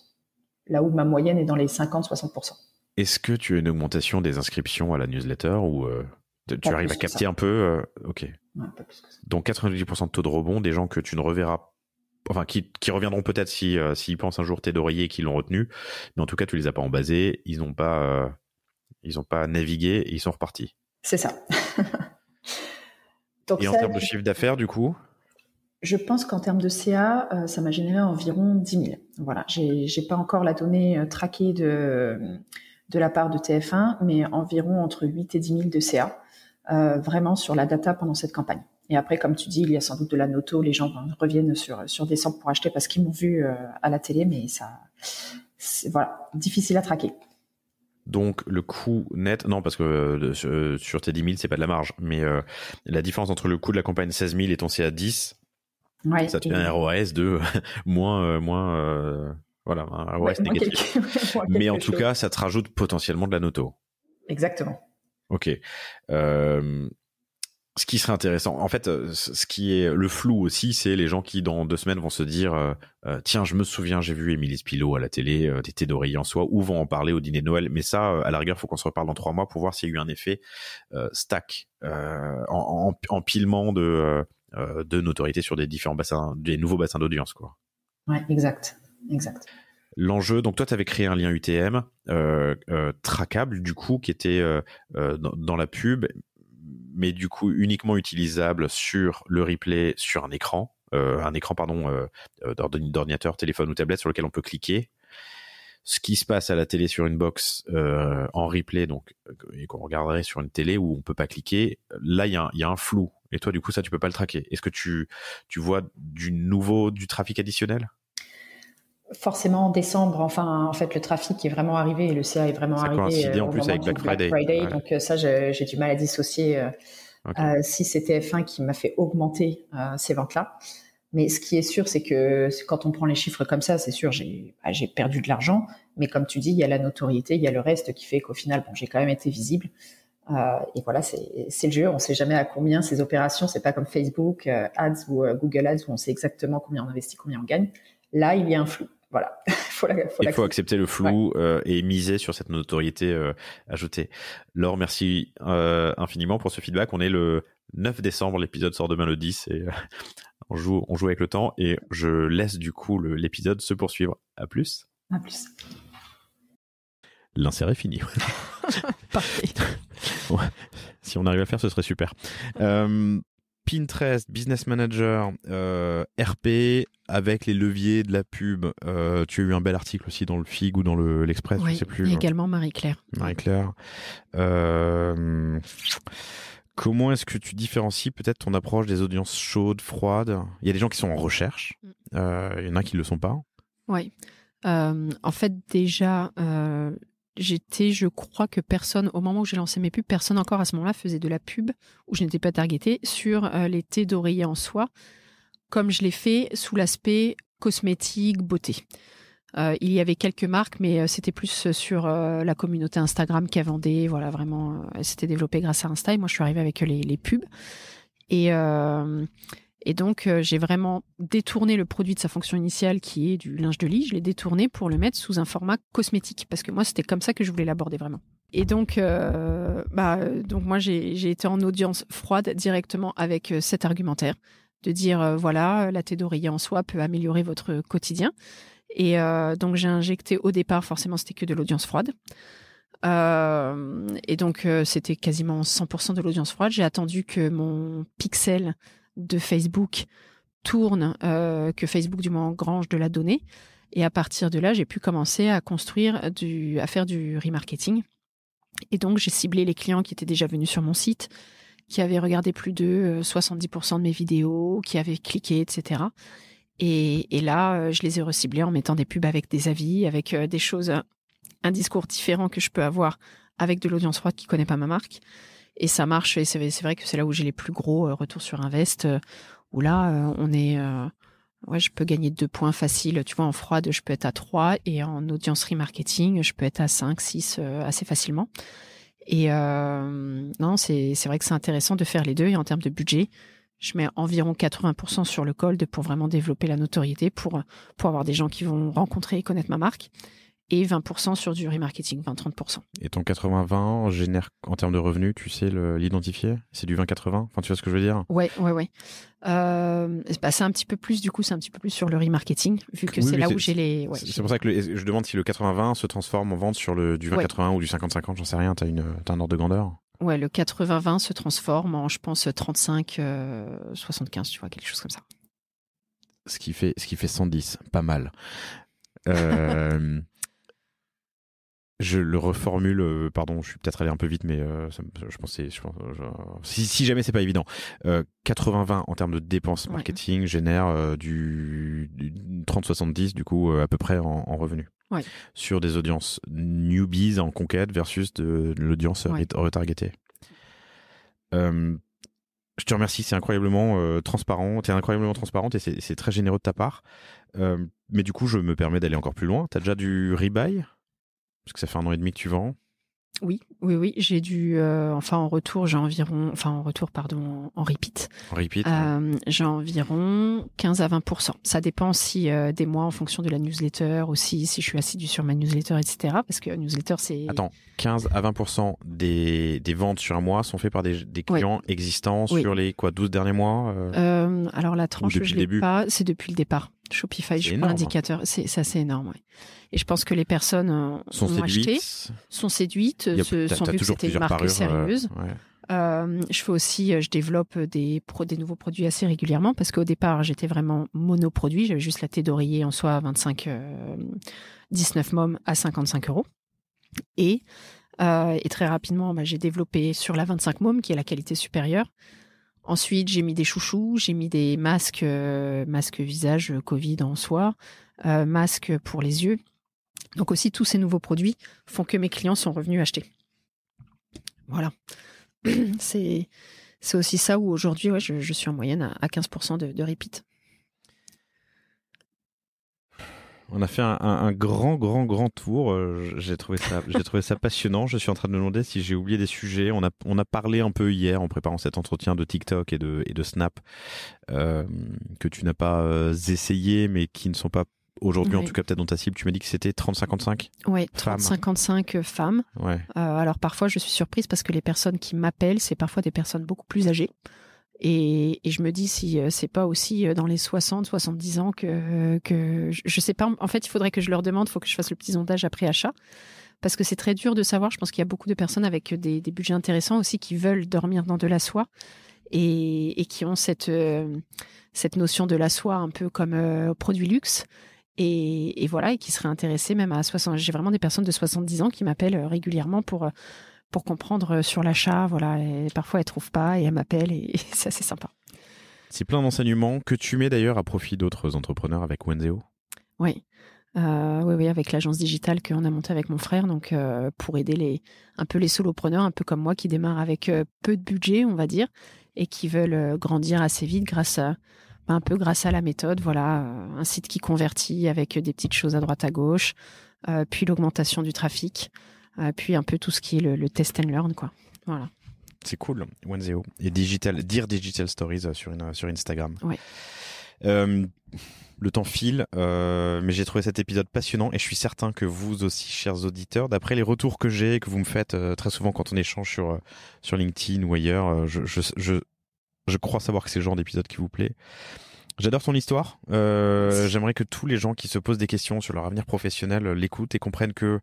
Là où ma moyenne est dans les 50-60%. Est-ce que tu as une augmentation des inscriptions à la newsletter ou tu arrives à capter un peu Ok. Ouais, pas plus que ça. Donc, 90% de taux de rebond, des gens que tu ne reverras, enfin, qui reviendront peut-être s'ils pensent un jour tes d'oreiller et qu'ils l'ont retenu, mais en tout cas, tu les as pas embasés, ils n'ont pas navigué et ils sont repartis. C'est ça. Donc, et en termes de chiffre d'affaires, du coup? Je pense qu'en termes de CA, ça m'a généré environ 10 000. Voilà, j'ai pas encore la donnée traquée de la part de TF1, mais environ entre 8 et 10 000 de CA, vraiment sur la data pendant cette campagne. Et après, comme tu dis, il y a sans doute de la noto, les gens reviennent sur décembre pour acheter parce qu'ils m'ont vu à la télé, mais voilà, difficile à traquer. Donc, le coût net, non, parce que sur tes 10 000, c'est pas de la marge, mais la différence entre le coût de la campagne 16 000 et ton CA 10, ça te fait un ROAS de moins voilà, un ROAS négatif. Mais en tout cas, ça te rajoute potentiellement de la noto. Exactement. Ok. Ce qui serait intéressant, en fait, ce qui est le flou aussi, c'est les gens qui dans 2 semaines vont se dire tiens, je me souviens, j'ai vu Émilie Spilot à la télé, t'étais d'oreiller en soi, ou vont en parler au dîner de Noël. Mais ça, à la rigueur, faut qu'on se reparle dans 3 mois pour voir s'il y a eu un effet stack, empilement de notoriété sur des différents bassins, des nouveaux bassins d'audience, quoi. Ouais, exact. L'enjeu, donc toi, tu avais créé un lien UTM trackable, du coup, qui était dans la pub, mais du coup uniquement utilisable sur le replay sur un écran d'ordinateur, téléphone ou tablette sur lequel on peut cliquer. Ce qui se passe à la télé sur une box en replay, donc et qu'on regarderait sur une télé où on peut pas cliquer, là il y a un flou. Et toi, du coup, ça tu peux pas le traquer. Est-ce que tu vois du trafic additionnel? Forcément en décembre, en fait le trafic est vraiment arrivé et le CA est vraiment arrivé. Ça coïncidait en plus avec Black Friday. Ouais. Donc ça, j'ai du mal à dissocier si c'est TF1 qui m'a fait augmenter ces ventes-là. Mais ce qui est sûr, c'est que quand on prend les chiffres comme ça, c'est sûr, j'ai perdu de l'argent. Mais comme tu dis, il y a la notoriété, il y a le reste qui fait qu'au final, j'ai quand même été visible. Et voilà, c'est le jeu. On sait jamais à combien ces opérations. C'est pas comme Facebook Ads ou Google Ads où on sait exactement combien on investit, combien on gagne. Là, il y a un flou. voilà, il faut accepter le flou et miser sur cette notoriété ajoutée. Laure, merci infiniment pour ce feedback. On est le 9 décembre, l'épisode sort demain le 10 et on joue avec le temps et je laisse du coup l'épisode se poursuivre. À plus. À plus. L'insert est fini. Parfait. Ouais. Si on arrive à le faire, ce serait super. Pinterest, Business Manager, RP, avec les leviers de la pub. Tu as eu un bel article aussi dans le FIG ou dans l'Express, Oui, je sais plus. Et également Marie-Claire. Marie-Claire. Comment est-ce que tu différencies peut-être ton approche des audiences chaudes, froides? Il y a des gens qui sont en recherche. Il y en a qui ne le sont pas. Oui. En fait, déjà, je crois que personne, au moment où j'ai lancé mes pubs, personne encore à ce moment-là faisait de la pub où je n'étais pas targetée sur les thés d'oreiller en soie, comme je l'ai fait sous l'aspect cosmétique, beauté. Il y avait quelques marques, mais c'était plus sur la communauté Instagram qui a vendé. Voilà, vraiment, elle s'était développée grâce à Insta. Et moi, je suis arrivée avec les pubs. Et donc, j'ai vraiment détourné le produit de sa fonction initiale, qui est du linge de lit. Je l'ai détourné pour le mettre sous un format cosmétique, parce que moi, c'était comme ça que je voulais l'aborder vraiment. Et donc moi, j'ai été en audience froide directement avec cet argumentaire, de dire, voilà, la thé d'oreiller en soie peut améliorer votre quotidien. Et donc, j'ai injecté au départ, forcément, c'était que de l'audience froide. Et donc, c'était quasiment 100% de l'audience froide. J'ai attendu que mon pixel de Facebook tourne, que Facebook du moins engrange de la donnée. Et à partir de là, j'ai pu commencer à à faire du remarketing. Et donc, j'ai ciblé les clients qui étaient déjà venus sur mon site, qui avaient regardé plus de 70% de mes vidéos, qui avaient cliqué, etc. Et là, je les ai reciblés en mettant des pubs avec des avis, avec des choses, un discours différent que je peux avoir avec de l'audience froide qui connaît pas ma marque. Et ça marche. Et c'est vrai que c'est là où j'ai les plus gros retours sur Invest, où là, je peux gagner 2 points faciles. Tu vois, en froide, je peux être à 3 et en audience remarketing, je peux être à 5, 6 assez facilement. Et non, c'est vrai que c'est intéressant de faire les deux. Et en termes de budget, je mets environ 80% sur le cold pour vraiment développer la notoriété, pour avoir des gens qui vont rencontrer et connaître ma marque. Et 20% sur du remarketing, 20-30%. Et ton 80-20 génère, en termes de revenus, tu sais l'identifier? C'est du 20-80? Enfin, tu vois ce que je veux dire? Ouais. C'est un petit peu plus, du coup, c'est un petit peu plus sur le remarketing, vu que c'est là où j'ai les... Ouais, c'est pour ça que je demande si le 80-20 se transforme en vente sur du 20-80 ou du 50-50, j'en sais rien, t'as un ordre de grandeur? Ouais, le 80-20 se transforme en, je pense, 35-75, tu vois, quelque chose comme ça. Ce qui fait 110, pas mal. Je le reformule, pardon, je suis peut-être allé un peu vite, mais si jamais c'est pas évident. 80-20 en termes de dépenses marketing génère du 30-70 du coup à peu près en revenus. Ouais. Sur des audiences newbies en conquête versus de l'audience retargetée. Je te remercie, c'est incroyablement transparent. T'es incroyablement transparente et c'est très généreux de ta part. Mais du coup, je me permets d'aller encore plus loin. T'as déjà du rebuy? Parce que ça fait 1 an et demi que tu vends. Oui. J'ai en repeat. En repeat. J'ai environ 15 à 20%. Ça dépend si des mois en fonction de la newsletter, aussi si je suis assidue sur ma newsletter, etc. Parce que la newsletter, c'est... Attends, 15 à 20% des ventes sur un mois sont faites par des clients existants sur les 12 derniers mois Alors la tranche, je l'ai pas, c'est depuis le départ. Shopify, je prends l'indicateur, c'est assez énorme. Ouais. Et je pense que les personnes sont séduites, sont vues que c'était une marque sérieuse. Je fais aussi, je développe des nouveaux produits assez régulièrement, parce qu'au départ, j'étais vraiment monoproduit. J'avais juste la thé d'oreiller en soie à 19 mômes à 55 €. Et très rapidement, j'ai développé sur la 25 mômes, qui est la qualité supérieure. Ensuite, j'ai mis des chouchous, j'ai mis des masques visage Covid en soie, masques pour les yeux. Donc aussi, tous ces nouveaux produits font que mes clients sont revenus acheter. Voilà. C'est aussi ça où aujourd'hui, je suis en moyenne à 15% de repeat. On a fait un grand tour. J'ai trouvé ça passionnant. Je suis en train de me demander si j'ai oublié des sujets. On a parlé un peu hier en préparant cet entretien de TikTok et de Snap que tu n'as pas essayé, mais qui ne sont pas aujourd'hui, en tout cas peut-être dans ta cible, tu m'as dit que c'était 30-55 Oui, 30-55 femmes. Ouais. Alors parfois, je suis surprise parce que les personnes qui m'appellent, c'est parfois des personnes beaucoup plus âgées. Et je me dis si c'est pas aussi dans les 60-70 ans que je sais pas. En fait, il faudrait que je leur demande, il faut que je fasse le petit sondage après achat. Parce que c'est très dur de savoir. Je pense qu'il y a beaucoup de personnes avec des budgets intéressants aussi qui veulent dormir dans de la soie et qui ont cette notion de la soie un peu comme produit luxe. Et voilà, et qui seraient intéressés même à 60. J'ai vraiment des personnes de 70 ans qui m'appellent régulièrement pour comprendre sur l'achat. Voilà, et parfois elles trouvent pas et elles m'appellent et c'est assez sympa. C'est plein d'enseignements que tu mets d'ailleurs à profit d'autres entrepreneurs avec Wenzeo. Oui. Oui, avec l'agence digitale qu'on a montée avec mon frère, donc pour aider un peu les solopreneurs, un peu comme moi, qui démarrent avec peu de budget, on va dire, et qui veulent grandir assez vite grâce à la méthode. Voilà, un site qui convertit avec des petites choses à droite à gauche, puis l'augmentation du trafic, puis un peu tout ce qui est le test and learn, quoi. Voilà. C'est cool, Wenzeo. Et dire Digital Stories sur Instagram. Oui. Le temps file, mais j'ai trouvé cet épisode passionnant et je suis certain que vous aussi, chers auditeurs, d'après les retours que j'ai et que vous me faites très souvent quand on échange sur LinkedIn ou ailleurs, je crois savoir que c'est le genre d'épisode qui vous plaît. J'adore ton histoire. J'aimerais que tous les gens qui se posent des questions sur leur avenir professionnel l'écoutent et comprennent que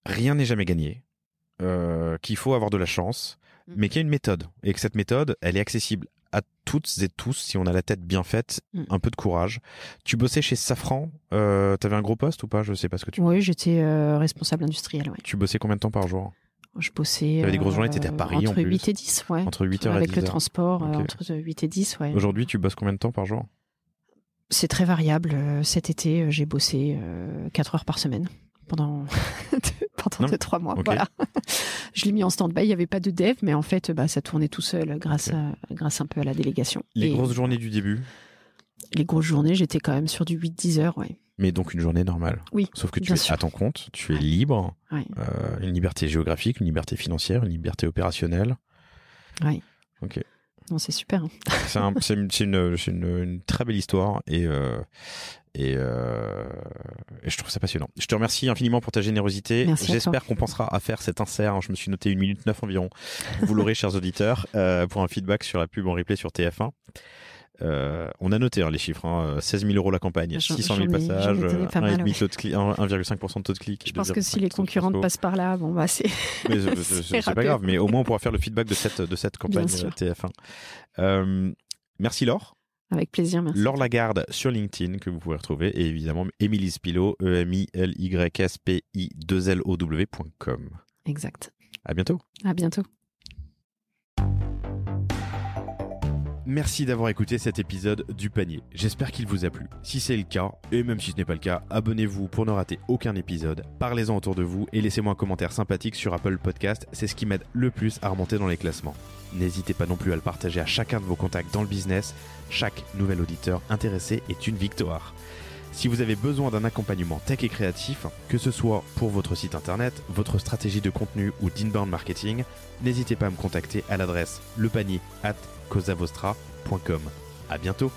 rien n'est jamais gagné, qu'il faut avoir de la chance, mais qu'il y a une méthode et que cette méthode, elle est accessible à toutes et tous si on a la tête bien faite, un peu de courage. Tu bossais chez Safran, t'avais un gros poste ou pas? Je sais pas ce que tu... Oui, j'étais responsable industriel. Ouais. Tu bossais combien de temps par jour? Je bossais... T'avais des grosses journées, t'étais à Paris entre en plus. 8 et 10, ouais. Entre 8h et 10h. Avec le transport, okay. entre 8 et 10, ouais. Aujourd'hui, tu bosses combien de temps par jour? C'est très variable. Cet été, j'ai bossé 4 heures par semaine pendant 3 mois. Okay. Voilà. Je l'ai mis en stand-by, il n'y avait pas de dev, mais en fait, ça tournait tout seul grâce un peu à la délégation. Les grosses journées du début? Les grosses journées, j'étais quand même sur du 8-10 heures, ouais. Mais donc une journée normale? Oui, sauf que tu es à ton compte, tu es libre, une liberté géographique, une liberté financière, une liberté opérationnelle. Oui. Ok. Non, c'est super. C'est une très belle histoire et je trouve ça passionnant. Je te remercie infiniment pour ta générosité. Merci. J'espère qu'on pensera à faire cet insert. Je me suis noté 1 minute 9 environ. Vous l'aurez, chers auditeurs, pour un feedback sur la pub en replay sur TF1. On a noté les chiffres, 16 000 € la campagne, 600 000 passages, 1,5% de taux de clic. Je pense que si les concurrentes passent par là, c'est c'est pas grave, mais au moins on pourra faire le feedback de cette campagne TF1. Merci Laure. Avec plaisir, merci. Laure Lagarde sur LinkedIn que vous pouvez retrouver et évidemment Émilise Pilot, EMILYSPI2LOW.com. Exact. À bientôt. À bientôt. Merci d'avoir écouté cet épisode du panier. J'espère qu'il vous a plu. Si c'est le cas, et même si ce n'est pas le cas, abonnez-vous pour ne rater aucun épisode. Parlez-en autour de vous et laissez-moi un commentaire sympathique sur Apple Podcast. C'est ce qui m'aide le plus à remonter dans les classements. N'hésitez pas non plus à le partager à chacun de vos contacts dans le business. Chaque nouvel auditeur intéressé est une victoire. Si vous avez besoin d'un accompagnement tech et créatif, que ce soit pour votre site internet, votre stratégie de contenu ou d'inbound marketing, n'hésitez pas à me contacter à l'adresse lepanier@causavostra.com. À bientôt.